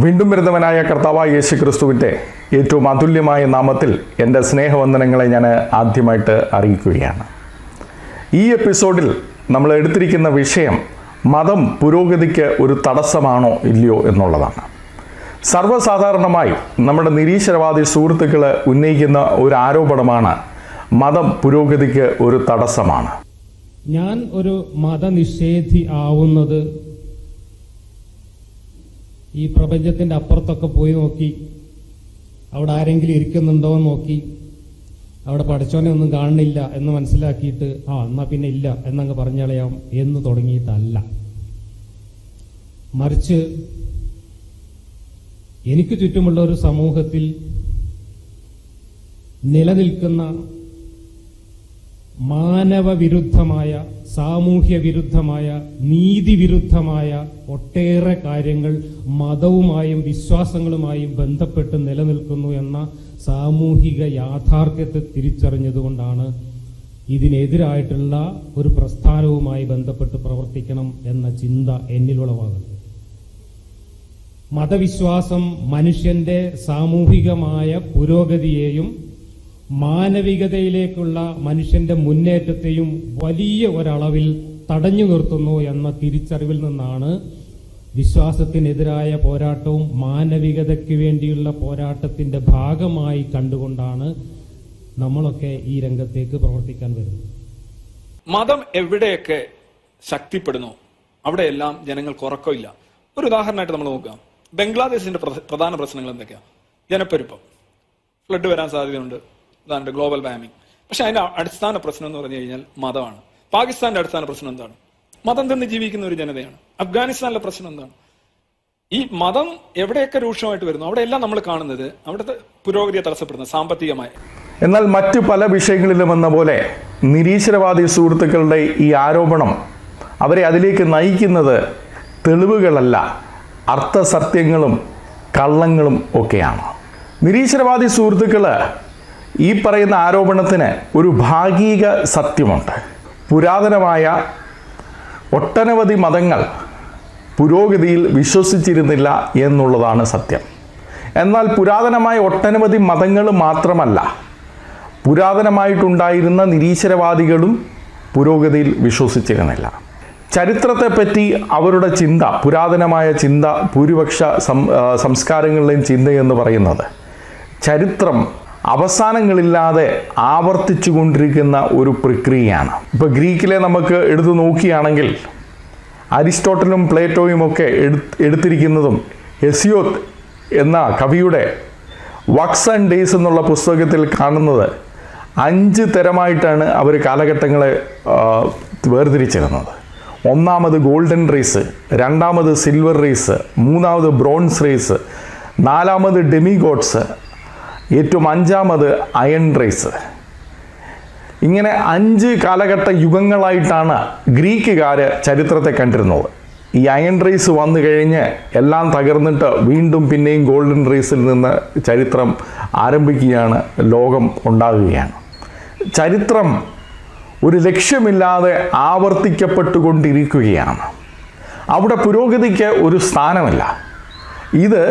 വീണ്ടും വരുന്നവനായ കർത്താവായ യേശു ക്രിസ്തുവിൻ്റെ ഏറ്റവും അതുല്യമായ നാമത്തിൽ എൻ്റെ സ്നേഹവന്ദനങ്ങളെ ഞാൻ ആദ്യമായിട്ട് അറിയിക്കുകയാണ്. ഈ എപ്പിസോഡിൽ നമ്മൾ എടുത്തിരിക്കുന്ന വിഷയം മതം പുരോഗതിക്ക് ഒരു തടസ്സമാണോ ഇല്ലയോ എന്നുള്ളതാണ്. സർവ്വസാധാരണമായി നമ്മുടെ നിരീശ്വരവാദി സുഹൃത്തുക്കൾ ഉന്നയിക്കുന്ന ഒരു ആരോപണമാണ് മതം പുരോഗതിക്ക് ഒരു തടസ്സമാണ്. ഞാൻ ഒരു മതനിഷേധി ആവുന്നത് ഈ പ്രപഞ്ചത്തിന്റെ അപ്പുറത്തൊക്കെ പോയി നോക്കി അവിടെ ആരെങ്കിലും ഇരിക്കുന്നുണ്ടോ എന്ന് നോക്കി അവിടെ പഠിച്ചോനെ ഒന്നും കാണുന്നില്ല എന്ന് മനസ്സിലാക്കിയിട്ട് എന്നാ പിന്നെ ഇല്ല എന്നങ്ങ് പറഞ്ഞളയാം എന്ന് തുടങ്ങിയിട്ടല്ല. മറിച്ച് എനിക്ക് ചുറ്റുമുള്ള ഒരു സമൂഹത്തിൽ നിലനിൽക്കുന്ന മാനവവിരുദ്ധമായ, സാമൂഹ്യ വിരുദ്ധമായ, നീതിവിരുദ്ധമായ ഒട്ടേറെ കാര്യങ്ങൾ മതവുമായും വിശ്വാസങ്ങളുമായും ബന്ധപ്പെട്ട് നിലനിൽക്കുന്നു എന്ന സാമൂഹിക യാഥാർത്ഥ്യത്തെ തിരിച്ചറിഞ്ഞതുകൊണ്ടാണ് ഇതിനെതിരായിട്ടുള്ള ഒരു പ്രസ്ഥാനവുമായി ബന്ധപ്പെട്ട് പ്രവർത്തിക്കണം എന്ന ചിന്ത എന്നിലുളവാകുന്നത്. മതവിശ്വാസം മനുഷ്യന്റെ സാമൂഹികമായ പുരോഗതിയെയും മാനവികതയിലേക്കുള്ള മനുഷ്യന്റെ മുന്നേറ്റത്തെയും വലിയ ഒരളവിൽ തടഞ്ഞു നിർത്തുന്നു എന്ന തിരിച്ചറിവിൽ നിന്നാണ് വിശ്വാസത്തിനെതിരായ പോരാട്ടവും മാനവികതയ്ക്ക് വേണ്ടിയുള്ള പോരാട്ടത്തിന്റെ ഭാഗമായി കണ്ടുകൊണ്ടാണ് നമ്മളൊക്കെ ഈ രംഗത്തേക്ക് പ്രവർത്തിക്കാൻ വരുന്നത്. മതം എവിടെയൊക്കെ ശക്തിപ്പെടുന്നു അവിടെയെല്ലാം ജനങ്ങൾക്ക് ഉറക്കമില്ല. ഒരു ഉദാഹരണമായിട്ട് നമ്മൾ നോക്കാം. ബംഗ്ലാദേശിന്റെ പ്രധാന പ്രശ്നങ്ങൾ എന്തൊക്കെയാണ്? ജനപ്പെരുപ്പം, ഫ്ലഡ് വരാൻ സാധ്യതയുണ്ട്, അതാണ് ഗ്ലോബൽ വാർമിംഗ്. പക്ഷെ അതിന്റെ അടിസ്ഥാന പ്രശ്നം എന്ന് പറഞ്ഞു കഴിഞ്ഞാൽ മതമാണ്. പാകിസ്ഥാന്റെ അടിസ്ഥാന പ്രശ്നം എന്താണ്? മതം തന്നെ ജീവിക്കുന്ന ഒരു ജനതയാണ്. അഫ്ഗാനിസ്ഥാനിലെ പ്രശ്നം എന്താണ്? ഈ മതം എവിടെയൊക്കെ രൂക്ഷമായിട്ട് വരുന്നു അവിടെയെല്ലാം നമ്മൾ കാണുന്നത് അവിടുത്തെ പുരോഗതിയെ തടസ്സപ്പെടുന്നത് സാമ്പത്തികമായി. എന്നാൽ മറ്റു പല വിഷയങ്ങളിലും എന്ന പോലെ നിരീശ്വരവാദി സുഹൃത്തുക്കളുടെ ഈ ആരോപണം അവരെ അതിലേക്ക് നയിക്കുന്നത് തെളിവുകളല്ല, അർത്ഥസത്യങ്ങളും കള്ളങ്ങളും ഒക്കെയാണ്. നിരീശ്വരവാദി സുഹൃത്തുക്കൾ ഈ പറയുന്ന ആരോപണത്തിന് ഒരു ഭാഗിക സത്യമുണ്ട്. പുരാതനമായ ഒട്ടനവധി മതങ്ങൾ പുരോഗതിയിൽ വിശ്വസിച്ചിരുന്നില്ല എന്നുള്ളതാണ് സത്യം. എന്നാൽ പുരാതനമായ ഒട്ടനവധി മതങ്ങൾ മാത്രമല്ല, പുരാതനമായിട്ടുണ്ടായിരുന്ന നിരീശ്വരവാദികളും പുരോഗതിയിൽ വിശ്വസിച്ചിരുന്നില്ല. ചരിത്രത്തെപ്പറ്റി അവരുടെ ചിന്ത, പുരാതനമായ ചിന്ത, ഭൂരിപക്ഷ സംസ്കാരങ്ങളിലെയും ചിന്ത എന്ന് പറയുന്നത് ചരിത്രം അവസാനങ്ങളില്ലാതെ ആവർത്തിച്ചു കൊണ്ടിരിക്കുന്ന ഒരു പ്രക്രിയയാണ്. ഇപ്പോൾ ഗ്രീക്കിലെ നമുക്ക് എടുത്തു നോക്കുകയാണെങ്കിൽ അരിസ്റ്റോട്ടലും പ്ലേറ്റോയും ഒക്കെ എടുത്തിരിക്കുന്നതും ഹെസിയോദ് എന്ന കവിയുടെ വർക്ക്സ് ആൻഡ് ഡേയ്സ് എന്നുള്ള പുസ്തകത്തിൽ കാണുന്നത് 5 തരമായിട്ടാണ് അവർ കാലഘട്ടങ്ങളെ വേർതിരിച്ചിരുന്നത്. ഒന്നാമത് ഗോൾഡൻ റേസ്, രണ്ടാമത് സിൽവർ റേസ്, മൂന്നാമത് ബ്രോൺസ് റേസ്, നാലാമത് ഡെമിഗോഡ്സ്, ഏറ്റവും 5ാമത് അയൺ റേസ്. ഇങ്ങനെ 5 കാലഘട്ട യുഗങ്ങളായിട്ടാണ് ഗ്രീക്കുകാർ ചരിത്രത്തെ കണ്ടിരുന്നത്. ഈ അയൺ റേസ് വന്നു കഴിഞ്ഞ് എല്ലാം തകർന്നിട്ട് വീണ്ടും പിന്നെയും ഗോൾഡൻ റേസിൽ നിന്ന് ചരിത്രം ആരംഭിക്കുകയാണ്, ലോകം ഉണ്ടാകുകയാണ്. ചരിത്രം ഒരു ലക്ഷ്യമില്ലാതെ ആവർത്തിക്കപ്പെട്ടുകൊണ്ടിരിക്കുകയാണ്. അവിടെ പുരോഗതിക്ക് ഒരു സ്ഥാനമില്ല. ഇത്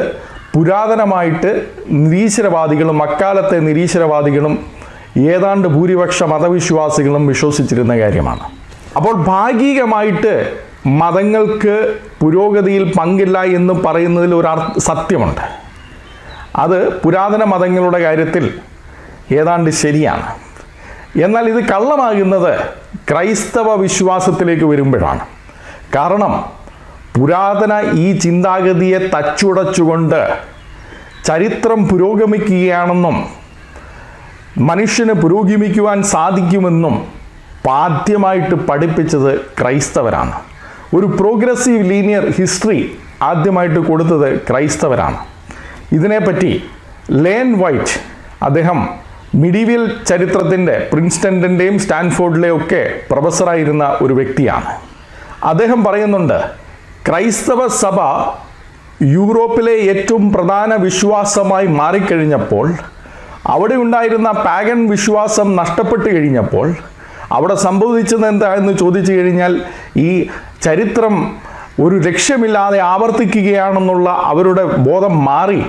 പുരാതനമായിട്ട് നിരീശ്വരവാദികളും അക്കാലത്തെ നിരീശ്വരവാദികളും ഏതാണ്ട് ഭൂരിപക്ഷ മതവിശ്വാസികളും വിശ്വസിച്ചിരുന്ന കാര്യമാണ്. അപ്പോൾ ഭാഗികമായിട്ട് മതങ്ങൾക്ക് പുരോഗതിയിൽ പങ്കില്ല എന്ന് പറയുന്നതിൽ ഒരു സത്യമുണ്ട്. അത് പുരാതന മതങ്ങളുടെ കാര്യത്തിൽ ഏതാണ്ട് ശരിയാണ്. എന്നാൽ ഇത് കള്ളമാകുന്നത് ക്രൈസ്തവ വിശ്വാസത്തിലേക്ക് വരുമ്പോഴാണ്. കാരണം പുരാതന ഈ ചിന്താഗതിയെ തച്ചുടച്ചുകൊണ്ട് ചരിത്രം പുരോഗമിക്കുകയാണെന്നും മനുഷ്യന് പുരോഗമിക്കുവാൻ സാധിക്കുമെന്നും ആദ്യമായിട്ട് പഠിപ്പിച്ചത് ക്രൈസ്തവരാണ്. ഒരു പ്രോഗ്രസീവ് ലീനിയർ ഹിസ്റ്ററി ആദ്യമായിട്ട് കൊടുത്തത് ക്രൈസ്തവരാണ്. ഇതിനെപ്പറ്റി ലേൺ വൈറ്റ്, അദ്ദേഹം മിഡീവിയൽ ചരിത്രത്തിൻ്റെ പ്രിൻസ്റ്റണിൻ്റെയും സ്റ്റാൻഫോർഡിലെയും ഒക്കെ പ്രൊഫസറായിരുന്ന ഒരു വ്യക്തിയാണ്. അദ്ദേഹം പറയുന്നുണ്ട്, ക്രൈസ്തവ സഭ യൂറോപ്പിലെ ഏറ്റവും പ്രധാന വിശ്വാസമായി മാറിക്കഴിഞ്ഞപ്പോൾ, അവിടെ ഉണ്ടായിരുന്ന പാഗൻ വിശ്വാസം നഷ്ടപ്പെട്ടു കഴിഞ്ഞപ്പോൾ അവിടെ സംഭവിച്ചത് എന്താണെന്ന് ചോദിച്ചു കഴിഞ്ഞാൽ ഈ ചരിത്രം ഒരു ലക്ഷ്യമില്ലാതെ ആവർത്തിക്കുകയാണെന്നുള്ള അവരുടെ ബോധം മാറി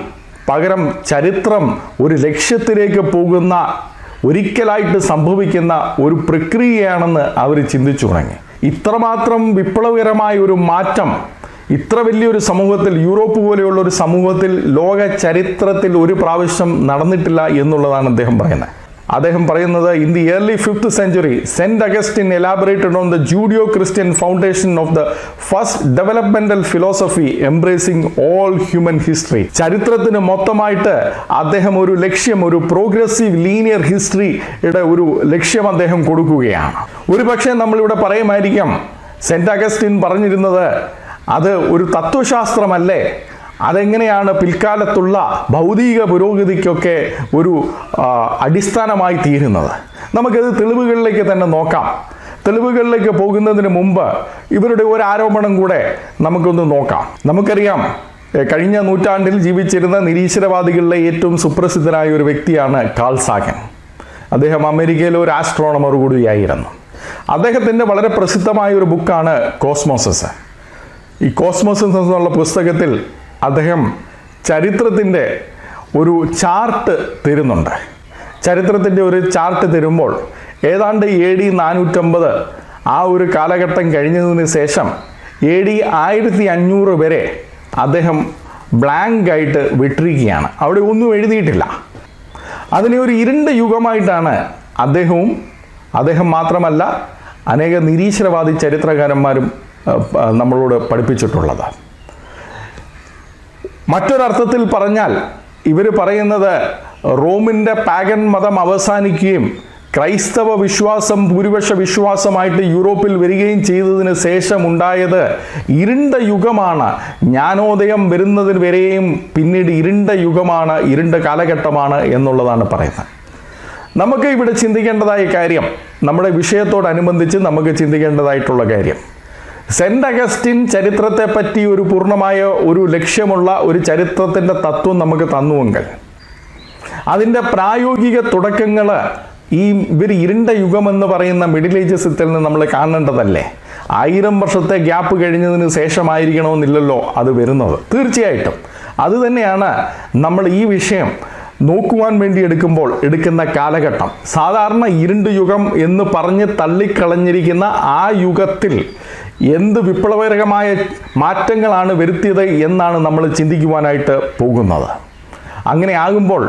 പകരം ചരിത്രം ഒരു ലക്ഷ്യത്തിലേക്ക് പോകുന്ന, ഒരിക്കലായിട്ട് സംഭവിക്കുന്ന ഒരു പ്രക്രിയയാണെന്ന് അവർ ചിന്തിച്ചു തുടങ്ങി. ഇത്രമാത്രം വിപ്ലവകരമായ ഒരു മാറ്റം ഇത്ര വലിയൊരു സമൂഹത്തിൽ, യൂറോപ്പ് പോലെയുള്ള ഒരു സമൂഹത്തിൽ ലോക ചരിത്രത്തിൽ ഒരു പ്രാവശ്യം നടന്നിട്ടില്ല എന്നുള്ളതാണ് അദ്ദേഹം പറയുന്നത്. അദ്ദേഹം പറയുന്നത്, in the early 5th century, saint Augustine elaborated on the Judeo-Christian foundation of the first developmental philosophy embracing all human history. ചരിത്രത്തിന് മൊത്തമായിട്ട് അദ്ദേഹം ഒരു ലക്ഷ്യം, ഒരു പ്രോഗ്രസീവ് ലീനിയർ ഹിസ്റ്ററിയുടെ ഒരു ലക്ഷ്യം അദ്ദേഹം കൊടുക്കുകയാണ്. ഒരു പക്ഷേ നമ്മളിവിടെ പറയുമായിരിക്കാം, സെന്റ് അഗസ്റ്റിൻ പറഞ്ഞിരുന്നത് അത് ഒരു തത്വശാസ്ത്രമല്ലേ, അതെങ്ങനെയാണ് പിൽക്കാലത്തുള്ള ഭൗതിക പുരോഗതിക്കൊക്കെ ഒരു അടിസ്ഥാനമായി തീരുന്നത്? നമുക്കത് തെളിവുകളിലേക്ക് തന്നെ നോക്കാം. തെളിവുകളിലേക്ക് പോകുന്നതിന് മുമ്പ് ഇവരുടെ ഒരു ആരോപണം കൂടെ നമുക്കൊന്ന് നോക്കാം. നമുക്കറിയാം, കഴിഞ്ഞ നൂറ്റാണ്ടിൽ ജീവിച്ചിരുന്ന നിരീശ്വരവാദികളിലെ ഏറ്റവും സുപ്രസിദ്ധനായ ഒരു വ്യക്തിയാണ് കാൾ സാഗൻ. അദ്ദേഹം അമേരിക്കയിലെ ഒരു ആസ്ട്രോണമർ കൂടിയായിരുന്നു. അദ്ദേഹത്തിൻ്റെ വളരെ പ്രസിദ്ധമായ ഒരു ബുക്കാണ് കോസ്മോസസ്. ഈ കോസ്മോസസ് എന്നുള്ള പുസ്തകത്തിൽ അദ്ദേഹം ചരിത്രത്തിൻ്റെ ഒരു ചാർട്ട് തരുന്നുണ്ട്. ചരിത്രത്തിൻ്റെ ഒരു ചാർട്ട് തരുമ്പോൾ ഏതാണ്ട് AD 450 ആ ഒരു കാലഘട്ടം കഴിഞ്ഞതിന് ശേഷം AD 1500 വരെ അദ്ദേഹം ബ്ലാങ്ക് ആയിട്ട് വിട്ടിരിക്കുകയാണ്. അവിടെ ഒന്നും എഴുതിയിട്ടില്ല. അതിനെ ഒരു ഇരുണ്ട യുഗമായിട്ടാണ് അദ്ദേഹം മാത്രമല്ല അനേക നിരീശ്വരവാദി ചരിത്രകാരന്മാരും നമ്മളോട് പഠിപ്പിച്ചിട്ടുള്ളത്. മറ്റൊരർത്ഥത്തിൽ പറഞ്ഞാൽ ഇവർ പറയുന്നത് റോമിൻ്റെ പാഗൻ മതം അവസാനിക്കുകയും ക്രൈസ്തവ വിശ്വാസം ഭൂരിപക്ഷ വിശ്വാസമായിട്ട് യൂറോപ്പിൽ വരികയും ചെയ്തതിന് ശേഷം ഉണ്ടായത് ഇരുണ്ട യുഗമാണ്. ജ്ഞാനോദയം വരുന്നതിന് വരെയും പിന്നീട് ഇരുണ്ട യുഗമാണ്, ഇരുണ്ട കാലഘട്ടമാണ് എന്നുള്ളതാണ് പറയുന്നത്. നമുക്ക് ഇവിടെ ചിന്തിക്കേണ്ടതായ കാര്യം, നമ്മുടെ വിഷയത്തോടനുബന്ധിച്ച് നമുക്ക് ചിന്തിക്കേണ്ടതായിട്ടുള്ള കാര്യം, സെന്റ് അഗസ്റ്റിൻ ചരിത്രത്തെ പറ്റി ഒരു പൂർണ്ണമായ ഒരു ലക്ഷ്യമുള്ള ഒരു ചരിത്രത്തിൻ്റെ തത്വം നമുക്ക് തന്നുവെങ്കിൽ അതിൻ്റെ പ്രായോഗിക തുടക്കങ്ങൾ ഇവർ ഇരുണ്ട യുഗമെന്ന് പറയുന്ന മിഡിൽ ഏജസിൽ നിന്ന് നമ്മൾ കാണേണ്ടതല്ലേ? 1000 വർഷത്തെ ഗ്യാപ്പ് കഴിഞ്ഞതിന് ശേഷമായിരിക്കണമെന്നില്ലല്ലോ അത് വരുന്നത്. തീർച്ചയായിട്ടും അതുതന്നെയാണ് നമ്മൾ ഈ വിഷയം നോക്കുവാൻ വേണ്ടി എടുക്കുന്ന കാലഘട്ടം. സാധാരണ ഇരുണ്ട യുഗം എന്ന് പറഞ്ഞ് തള്ളിക്കളഞ്ഞിരിക്കുന്ന ആ യുഗത്തിൽ എന്ത് വിപ്ലവകരമായ മാറ്റങ്ങളാണ് വരുത്തിയത് എന്നാണ് നമ്മൾ ചിന്തിക്കുവാനായിട്ട് പോകുന്നത്. അങ്ങനെ ആകുമ്പോൾ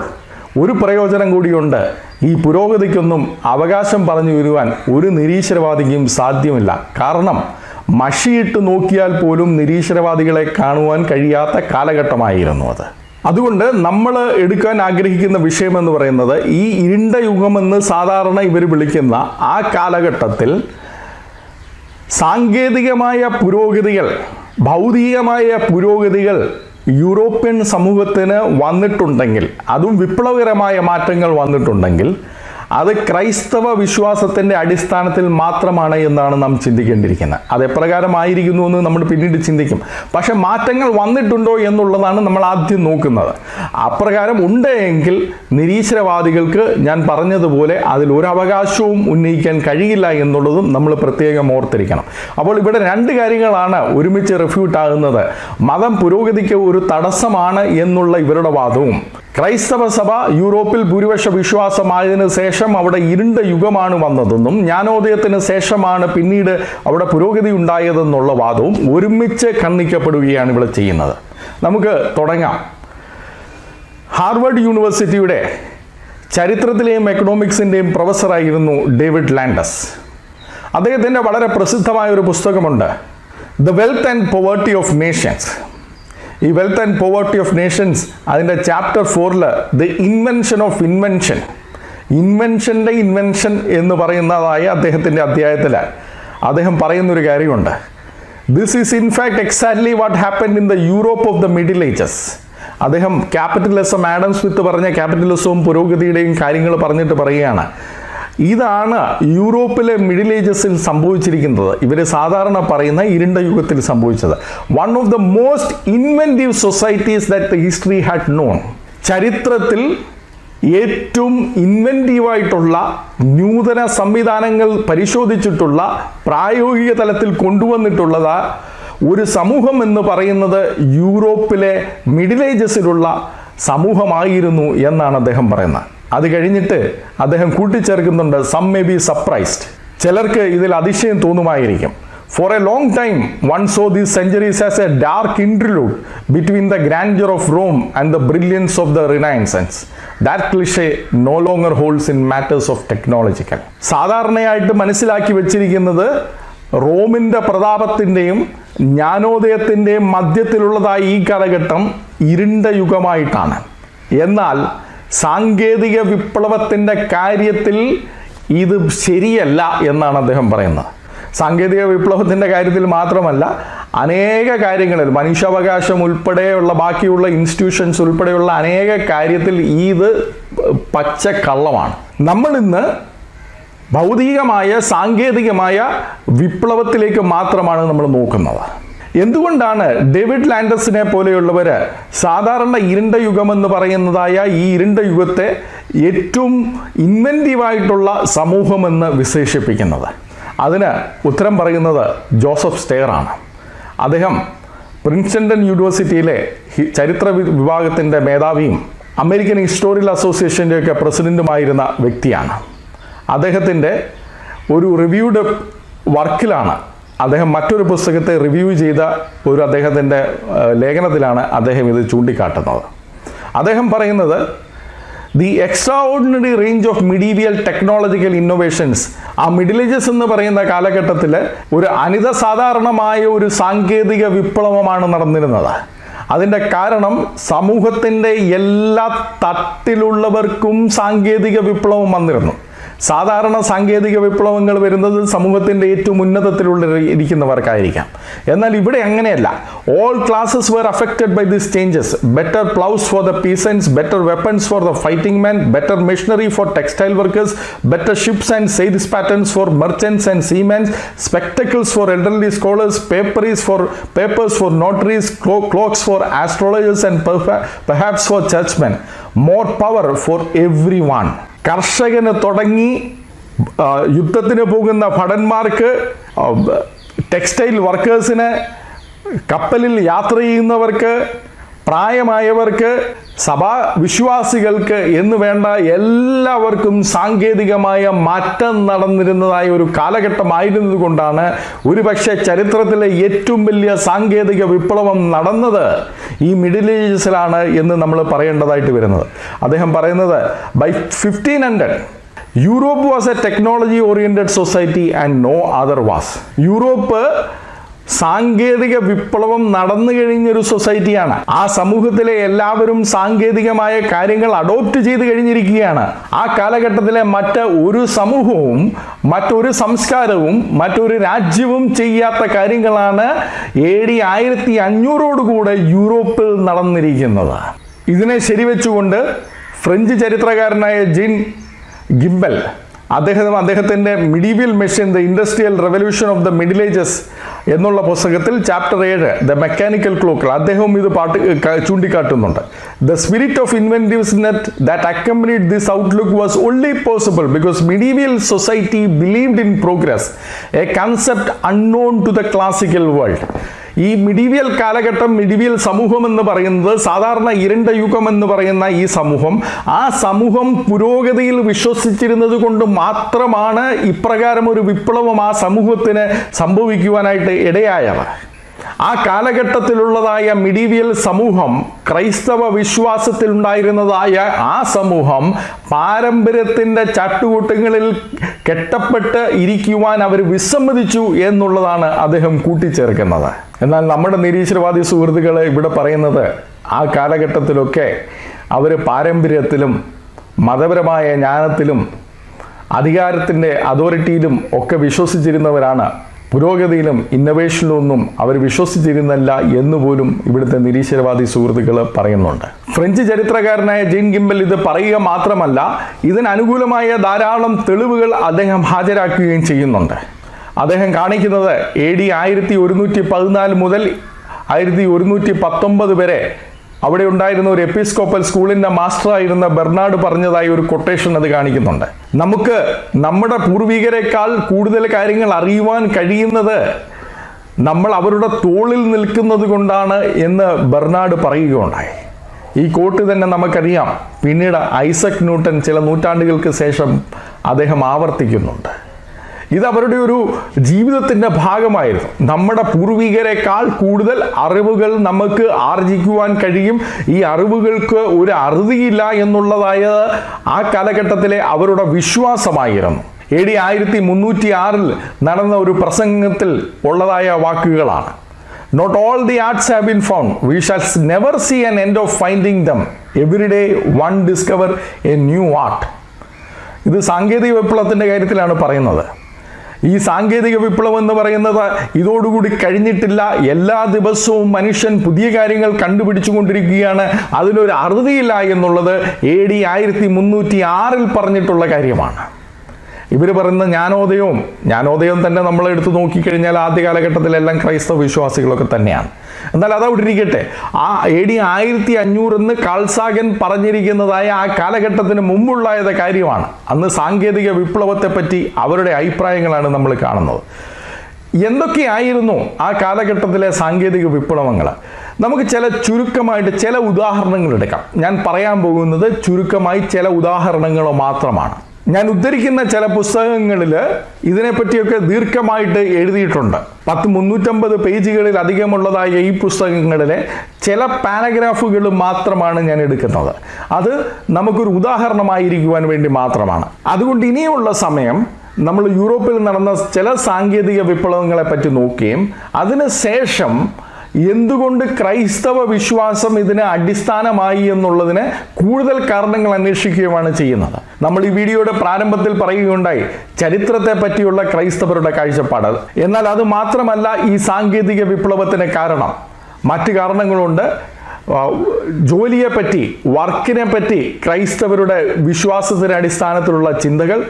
ഒരു പ്രയോജനം കൂടിയുണ്ട്. ഈ പുരോഗതിക്കൊന്നും അവകാശം പറഞ്ഞു വരുവാൻ ഒരു നിരീശ്വരവാദിക്കും സാധ്യമല്ല. കാരണം മഷിയിട്ട് നോക്കിയാൽ പോലും നിരീശ്വരവാദികളെ കാണുവാൻ കഴിയാത്ത കാലഘട്ടമായിരുന്നു അത്. അതുകൊണ്ട് നമ്മൾ എടുക്കാൻ ആഗ്രഹിക്കുന്ന വിഷയമെന്ന് പറയുന്നത്, ഈ ഇരുണ്ട യുഗമെന്ന് സാധാരണ ഇവർ വിളിക്കുന്ന ആ കാലഘട്ടത്തിൽ സാങ്കേതികമായ പുരോഗതികൾ, ഭൗതികമായ പുരോഗതികൾ യൂറോപ്യൻ സമൂഹത്തിന് വന്നിട്ടുണ്ടെങ്കിൽ, അതും വിപ്ലവകരമായ മാറ്റങ്ങൾ വന്നിട്ടുണ്ടെങ്കിൽ അത് ക്രൈസ്തവ വിശ്വാസത്തിൻ്റെ അടിസ്ഥാനത്തിൽ മാത്രമാണ് എന്നാണ് നാം ചിന്തിക്കേണ്ടിയിരിക്കുന്നത്. അത് എപ്രകാരമായിരിക്കുന്നു എന്ന് നമ്മൾ പിന്നീട് ചിന്തിക്കും. പക്ഷെ മാറ്റങ്ങൾ വന്നിട്ടുണ്ടോ എന്നുള്ളതാണ് നമ്മൾ ആദ്യം നോക്കുന്നത്. അപ്രകാരം ഉണ്ടെങ്കിൽ നിരീശ്വരവാദികൾക്ക് ഞാൻ പറഞ്ഞതുപോലെ അതിൽ ഒരു അവകാശവും ഉന്നയിക്കാൻ കഴിയില്ല എന്നുള്ളതും നമ്മൾ പ്രത്യേകം ഓർത്തിരിക്കണം. അപ്പോൾ ഇവിടെ രണ്ട് കാര്യങ്ങളാണ് ഒരുമിച്ച് റിഫ്യൂട്ട് ആകുന്നത്. മതം പുരോഗതിക്ക് ഒരു തടസ്സമാണ് എന്നുള്ള ഇവരുടെ വാദവും, ക്രൈസ്തവ സഭ യൂറോപ്പിൽ ഭൂരിപക്ഷ വിശ്വാസമായതിനു ശേഷം അവിടെ ഇരുണ്ട യുഗമാണ് വന്നതെന്നും ജ്ഞാനോദയത്തിന് ശേഷമാണ് പിന്നീട് അവിടെ പുരോഗതി ഉണ്ടായതെന്നുള്ള വാദവും ഒരുമിച്ച് ഖണ്ഡിക്കപ്പെടുകയാണ് ഇവിടെ ചെയ്യുന്നത്. നമുക്ക് തുടങ്ങാം. ഹാർവർഡ് യൂണിവേഴ്സിറ്റിയുടെ ചരിത്രത്തിലെയും എക്കണോമിക്സിൻ്റെയും പ്രൊഫസറായിരുന്നു ഡേവിഡ് ലാൻഡസ്. അദ്ദേഹത്തിൻ്റെ വളരെ പ്രസിദ്ധമായ ഒരു പുസ്തകമുണ്ട്, the wealth and poverty of nations. ഈ wealth and poverty of nations അതിൻ്റെ chapter 4 the invention of invention, ഇൻവെൻഷൻ്റെ ഇൻവെൻഷൻ എന്ന് പറയുന്നതായ അദ്ദേഹത്തിൻ്റെ അധ്യായത്തിൽ അദ്ദേഹം പറയുന്നൊരു കാര്യമുണ്ട്. This is in fact exactly what happened in the Europe of the Middle Ages. അദ്ദേഹം ക്യാപിറ്റലിസം, ആഡം സ്മിത്ത് പറഞ്ഞ ക്യാപിറ്റലിസവും പുരോഗതിയുടെയും കാര്യങ്ങൾ പറഞ്ഞിട്ട് പറയുകയാണ്, ഇതാണ് യൂറോപ്പിലെ മിഡിൽ ഏജസിൽ സംഭവിച്ചിരിക്കുന്നത്. ഇവർ സാധാരണ പറയുന്ന ഇരുണ്ട യുഗത്തിൽ സംഭവിച്ചത്. One of the most inventive societies that the history had known. ചരിത്രത്തിൽ ഏറ്റവും ഇൻവെൻറ്റീവായിട്ടുള്ള നൂതന സംവിധാനങ്ങൾ പരിശോധിച്ചിട്ടുള്ള, പ്രായോഗിക തലത്തിൽ കൊണ്ടുവന്നിട്ടുള്ളത് ഒരു സമൂഹം എന്ന് പറയുന്നത് യൂറോപ്പിലെ മിഡിൽ ഏജസിലുള്ള സമൂഹമായിരുന്നു എന്നാണ് അദ്ദേഹം പറയുന്നത്. അത് കഴിഞ്ഞിട്ട് അദ്ദേഹം കൂട്ടിച്ചേർക്കുന്നുണ്ട്, സം മേ ബി സർപ്രൈസ്ഡ്, ചിലർക്ക് ഇതിൽ അതിശയം തോന്നുമായിരിക്കും. For a long time, one saw these centuries as a dark interlude between the grandeur of Rome and the brilliance of the Renaissance. That cliche no longer holds in matters of technological. സാധാരണയായിട്ട് മനസ്സിലാക്കി വെച്ചിരിക്കുന്നത് റോമിൻ്റെ പ്രതാപത്തിൻ്റെയും ജ്ഞാനോദയത്തിൻ്റെയും മധ്യത്തിലുള്ളതായ ഈ കാലഘട്ടം ഇരുണ്ട യുഗമായിട്ടാണ്. എന്നാൽ സാങ്കേതിക വിപ്ലവത്തിൻ്റെ കാര്യത്തിൽ ഇത് ശരിയല്ല എന്നാണ് അദ്ദേഹം പറയുന്നത്. സാങ്കേതിക വിപ്ലവത്തിൻ്റെ കാര്യത്തിൽ മാത്രമല്ല, അനേക കാര്യങ്ങളിൽ മനുഷ്യാവകാശം ഉൾപ്പെടെയുള്ള ബാക്കിയുള്ള ഇൻസ്റ്റിറ്റ്യൂഷൻസ് ഉൾപ്പെടെയുള്ള അനേക കാര്യത്തിൽ ഇത് പച്ചക്കള്ളമാണ്. നമ്മളിന്ന് ഭൗതികമായ സാങ്കേതികമായ വിപ്ലവത്തിലേക്ക് മാത്രമാണ് നമ്മൾ നോക്കുന്നത്. എന്തുകൊണ്ടാണ് ഡേവിഡ് ലാൻഡസിനെ പോലെയുള്ളവർ സാധാരണ ഇരുണ്ട യുഗമെന്ന് പറയുന്നതായ ഈ ഇരുണ്ട യുഗത്തെ ഏറ്റവും ഇൻവെൻറ്റീവായിട്ടുള്ള സമൂഹമെന്ന് വിശേഷിപ്പിക്കുന്നത്? അതിന് ഉത്തരം പറയുന്നത് ജോസഫ് സ്റ്റെയറാണ്. അദ്ദേഹം പ്രിൻസ്റ്റൺ യൂണിവേഴ്സിറ്റിയിലെ ചരിത്ര വിഭാഗത്തിൻ്റെ മേധാവിയും അമേരിക്കൻ ഹിസ്റ്റോറിക്കൽ അസോസിയേഷൻ്റെയൊക്കെ പ്രസിഡൻറ്റുമായിരുന്ന വ്യക്തിയാണ്. അദ്ദേഹത്തിൻ്റെ ഒരു റിവ്യൂഡ് വർക്കിലാണ് അദ്ദേഹം മറ്റൊരു പുസ്തകത്തെ റിവ്യൂ ചെയ്ത അദ്ദേഹത്തിൻ്റെ ലേഖനത്തിലാണ് അദ്ദേഹം ഇത് ചൂണ്ടിക്കാട്ടുന്നത്. അദ്ദേഹം പറയുന്നത്, the extra range of medieval technological innovations, ആ മിഡിൽ ഏജസ് എന്ന് പറയുന്ന കാലഘട്ടത്തിൽ ഒരു അനിത സാധാരണമായ ഒരു സാങ്കേതിക വിപ്ലവമാണ് നടന്നിരുന്നത്. അതിൻ്റെ കാരണം സമൂഹത്തിൻ്റെ എല്ലാ തട്ടിലുള്ളവർക്കും സാങ്കേതിക വിപ്ലവം വന്നിരുന്നു. സാധാരണ സാങ്കേതിക വിപ്ലവങ്ങൾ വരുന്നത് സമൂഹത്തിൻ്റെ ഏറ്റവും ഉന്നതത്തിലുള്ള ഇരിക്കുന്നവർക്കായിരിക്കാം. എന്നാൽ ഇവിടെ അങ്ങനെയല്ല. All classes were affected by these changes. Better ploughs for the peasants, better weapons for the fighting men, better machinery for textile workers, better ships and sails patterns for merchants and seamen, spectacles for elderly scholars, papers for notaries, clocks for astrologers and perhaps for churchmen, more power for every one. കർഷകന് തുടങ്ങി യുദ്ധത്തിന് പോകുന്ന ഭടന്മാർക്ക്, textile വർക്കേഴ്സിന്, കപ്പലിൽ യാത്ര ചെയ്യുന്നവർക്ക്, പ്രായമായവർക്ക്, സഭാ വിശ്വാസികൾക്ക് എന്ന് വേണ്ട എല്ലാവർക്കും സാങ്കേതികമായ മാറ്റം നടന്നിരുന്നതായ ഒരു കാലഘട്ടമായിരുന്നത് കൊണ്ടാണ് ഒരുപക്ഷെ ചരിത്രത്തിലെ ഏറ്റവും വലിയ സാങ്കേതിക വിപ്ലവം നടന്നത് ഈ മിഡിൽ ഏജസിലാണ് എന്ന് നമ്മൾ പറയേണ്ടതായിട്ട് വരുന്നത്. അദ്ദേഹം പറയുന്നത്, by 1500 Europe was a technology oriented society and no other was. Europe സാങ്കേതിക വിപ്ലവം നടന്നു കഴിഞ്ഞൊരു സൊസൈറ്റിയാണ്. ആ സമൂഹത്തിലെ എല്ലാവരും സാങ്കേതികമായ കാര്യങ്ങൾ അഡോപ്റ്റ് ചെയ്ത് കഴിഞ്ഞിരിക്കുകയാണ്. ആ കാലഘട്ടത്തിലെ ഒരു സമൂഹവും മറ്റൊരു സംസ്കാരവും മറ്റൊരു രാജ്യവും ചെയ്യാത്ത കാര്യങ്ങളാണ് AD 1500 യൂറോപ്പിൽ നടന്നിരിക്കുന്നത്. ഇതിനെ ശരിവെച്ചുകൊണ്ട് ഫ്രഞ്ച് ചരിത്രകാരനായ ജീൻ ഗിംബൽ അദ്ദേഹത്തിൻ്റെ medieval machine the industrial revolution of the Middle Ages എന്നുള്ള പുസ്തകത്തിൽ ചാപ്റ്റർ 7 ദ മെക്കാനിക്കൽ ക്ലോക്കിൽ അദ്ദേഹം ഇത് ചൂണ്ടിക്കാട്ടുന്നുണ്ട്. The spirit of inventiveness that accompanied this outlook was only possible because medieval society believed in progress, a concept unknown to the classical world. ഈ medieval കാലഘട്ടം, medieval സമൂഹം എന്ന് പറയുന്നത്, സാധാരണ ഇരുണ്ട യുഗം എന്ന് പറയുന്ന ഈ സമൂഹം, ആ സമൂഹം പുരോഗതിയിൽ വിശ്വസിച്ചിരുന്നത് കൊണ്ട് മാത്രമാണ് ഇപ്രകാരം ഒരു വിപ്ലവം ആ സമൂഹത്തിന് സംഭവിക്കുവാനായിട്ട് ഇടയായത്. ആ കാലഘട്ടത്തിലുള്ളതായ മിഡീവിയൽ സമൂഹം, ക്രൈസ്തവ വിശ്വാസത്തിലുണ്ടായിരുന്നതായ ആ സമൂഹം പാരമ്പര്യത്തിൻ്റെ ചട്ടുകൂട്ടങ്ങളിൽ കെട്ടപ്പെട്ട് ഇരിക്കുവാൻ അവർ വിസമ്മതിച്ചു എന്നുള്ളതാണ് അദ്ദേഹം കൂട്ടിച്ചേർക്കുന്നത്. എന്നാൽ നമ്മുടെ നിരീശ്വരവാദി സുഹൃത്തുക്കൾ ഇവിടെ പറയുന്നത്, ആ കാലഘട്ടത്തിലൊക്കെ അവർ പാരമ്പര്യത്തിലും മതപരമായ ജ്ഞാനത്തിലും അധികാരത്തിൻ്റെ അതോറിറ്റിയിലും ഒക്കെ വിശ്വസിച്ചിരുന്നവരാണ്. പുരോഗതിയിലും ഇന്നൊവേഷനിലൊന്നും അവർ വിശ്വസിച്ചിരുന്നില്ല എന്നുപോലും ഇവിടുത്തെ നിരീശ്വരവാദി സുഹൃത്തുക്കൾ പറയുന്നുണ്ട്. ഫ്രഞ്ച് ചരിത്രകാരനായ ജീൻ ഗിംബൽ ഇത് പറയുക മാത്രമല്ല, ഇതിനനുകൂലമായ ധാരാളം തെളിവുകൾ അദ്ദേഹം ഹാജരാക്കുകയും ചെയ്യുന്നുണ്ട്. അദ്ദേഹം കാണിക്കുന്നത് AD 1114 മുതൽ 1119 വരെ അവിടെ ഉണ്ടായിരുന്ന ഒരു എപ്പിസ്കോപ്പൽ സ്കൂളിൻ്റെ മാസ്റ്ററായിരുന്ന ബെർണാഡ് പറഞ്ഞതായി ഒരു കൊട്ടേഷൻ അത് കാണിക്കുന്നുണ്ട്. നമുക്ക് നമ്മുടെ പൂർവികരെക്കാൾ കൂടുതൽ കാര്യങ്ങൾ അറിയുവാൻ കഴിയുന്നത് നമ്മൾ അവരുടെ തോളിൽ നിൽക്കുന്നത് കൊണ്ടാണ് എന്ന് ബെർണാഡ് പറയുകയുണ്ടായി. ഈ കോട്ട് തന്നെ നമുക്കറിയാം, പിന്നീട് ഐസക് ന്യൂട്ടൻ ചില നൂറ്റാണ്ടുകൾക്ക് ശേഷം അദ്ദേഹം ആവർത്തിക്കുന്നുണ്ട്. ഇത് അവരുടെ ഒരു ജീവിതത്തിൻ്റെ ഭാഗമായിരുന്നു. നമ്മുടെ പൂർവികരെക്കാൾ കൂടുതൽ അറിവുകൾ നമുക്ക് ആർജിക്കുവാൻ കഴിയും, ഈ അറിവുകൾക്ക് ഒരു അറുതിയില്ല എന്നുള്ളതായ ആ കാലഘട്ടത്തിലെ അവരുടെ വിശ്വാസമായിരുന്നു. AD 1306 നടന്ന ഒരു പ്രസംഗത്തിൽ ഉള്ളതായ വാക്കുകളാണ്. Not all the arts have been found. We shall never see an end of finding them. Every day one discover a new art. ഇത് സാങ്കേതിക വിപ്ലവത്തിൻ്റെ കാര്യത്തിലാണ് പറയുന്നത്. ഈ സാങ്കേതിക വിപ്ലവം എന്ന് പറയുന്നത് ഇതോടുകൂടി കഴിഞ്ഞിട്ടില്ല. എല്ലാ ദിവസവും മനുഷ്യൻ പുതിയ കാര്യങ്ങൾ കണ്ടുപിടിച്ചുകൊണ്ടിരിക്കുകയാണ്. അതിനൊരു അറുതിയില്ല എന്നുള്ളത് AD 1306 പറഞ്ഞിട്ടുള്ള കാര്യമാണ്. ഇവർ പറയുന്ന ജ്ഞാനോദയവും തന്നെ നമ്മൾ എടുത്തു നോക്കിക്കഴിഞ്ഞാൽ ആദ്യ കാലഘട്ടത്തിലെല്ലാം ക്രൈസ്തവ വിശ്വാസികളൊക്കെ തന്നെയാണ്. എന്നാൽ അതവിടെ ഇരിക്കട്ടെ. ആ AD 1500 കാൾ സാഗൻ പറഞ്ഞിരിക്കുന്നതായ ആ കാലഘട്ടത്തിന് മുമ്പുള്ളായത് കാര്യമാണ്. അന്ന് സാങ്കേതിക വിപ്ലവത്തെ പറ്റി അവരുടെ അഭിപ്രായങ്ങളാണ് നമ്മൾ കാണുന്നത്. എന്തൊക്കെയായിരുന്നു ആ കാലഘട്ടത്തിലെ സാങ്കേതിക വിപ്ലവങ്ങൾ? നമുക്ക് ചുരുക്കമായിട്ട് ചില ഉദാഹരണങ്ങൾ എടുക്കാം. ഞാൻ പറയാൻ പോകുന്നത് ചുരുക്കമായി ചില ഉദാഹരണങ്ങൾ മാത്രമാണ്. ഞാൻ ഉദ്ധരിക്കുന്ന ചില പുസ്തകങ്ങളിൽ ഇതിനെപ്പറ്റിയൊക്കെ ദീർഘമായിട്ട് എഴുതിയിട്ടുണ്ട്. 350 പേജുകളിൽ അധികമുള്ളതായ ഈ പുസ്തകങ്ങളിലെ ചില പാരഗ്രാഫുകൾ മാത്രമാണ് ഞാൻ എടുക്കുന്നത്. അത് നമുക്കൊരു ഉദാഹരണമായിരിക്കുവാൻ വേണ്ടി മാത്രമാണ്. അതുകൊണ്ട് ഇനിയുള്ള സമയം നമ്മൾ യൂറോപ്പിൽ നടന്ന ചില സാങ്കേതിക വിപ്ലവങ്ങളെ പറ്റി നോക്കുകയും അതിനുശേഷം എന്തുകൊണ്ട് ക്രൈസ്തവ വിശ്വാസം ഇതിന് അടിസ്ഥാനമായി എന്നുള്ളതിന് കൂടുതൽ കാരണങ്ങൾ അന്വേഷിക്കുകയുമാണ് ചെയ്യുന്നത്. നമ്മൾ ഈ വീഡിയോയുടെ പ്രാരംഭത്തിൽ പറയുകയുണ്ടായി ചരിത്രത്തെ പറ്റിയുള്ള ക്രൈസ്തവരുടെ കാഴ്ചപ്പാട്. എന്നാൽ അത് മാത്രമല്ല ഈ സാങ്കേതിക വിപ്ലവത്തിന് കാരണം. മറ്റു കാരണങ്ങളുണ്ട്. ജോലിയെ പറ്റി, വർക്കിനെ പറ്റി ക്രൈസ്തവരുടെ വിശ്വാസത്തിന്റെ അടിസ്ഥാനത്തിലുള്ള ചിന്തകൾ,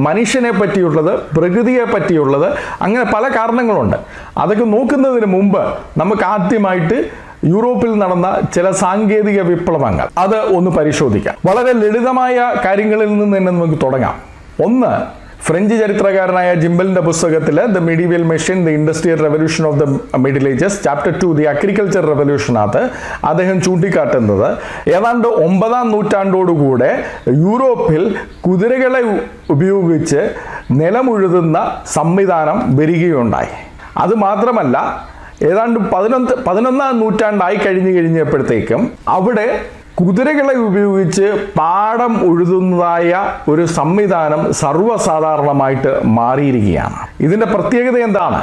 മനുഷ്യനെ പറ്റിയുള്ളത്, പ്രകൃതിയെ പറ്റിയുള്ളത്, അങ്ങനെ പല കാരണങ്ങളുണ്ട്. അതൊക്കെ നോക്കുന്നതിന് മുമ്പ് നമുക്ക് ആദ്യമായിട്ട് യൂറോപ്പിൽ നടന്ന ചില സാങ്കേതിക വിപ്ലവങ്ങൾ അത് ഒന്ന് പരിശോധിക്കാം. വളരെ ലളിതമായ കാര്യങ്ങളിൽ നിന്ന് തന്നെ നമുക്ക് തുടങ്ങാം. ഒന്ന്, ഫ്രഞ്ച് ചരിത്രകാരനായ ജിംബലിന്റെ പുസ്തകത്തിൽ the medieval machine, the industrial revolution of the Middle Ages, chapter 2 the agriculture റെവല്യൂഷനകത്ത് അദ്ദേഹം ചൂണ്ടിക്കാട്ടുന്നത് ഏതാണ്ട് 9ാം നൂറ്റാണ്ടോടുകൂടെ യൂറോപ്പിൽ കുതിരകളെ ഉപയോഗിച്ച് നിലമുഴുതുന്ന സംവിധാനം വരികയുണ്ടായി. അത് മാത്രമല്ല, ഏതാണ്ട് 11ാം നൂറ്റാണ്ടായി കഴിഞ്ഞപ്പോഴത്തേക്കും അവിടെ കുതിരകളെ ഉപയോഗിച്ച് പാടം ഉഴുതുന്നതായ ഒരു സംവിധാനം സർവ്വസാധാരണമായിട്ട് മാറിയിരിക്കുകയാണ്. ഇതിന്റെ പ്രത്യേകത എന്താണ്?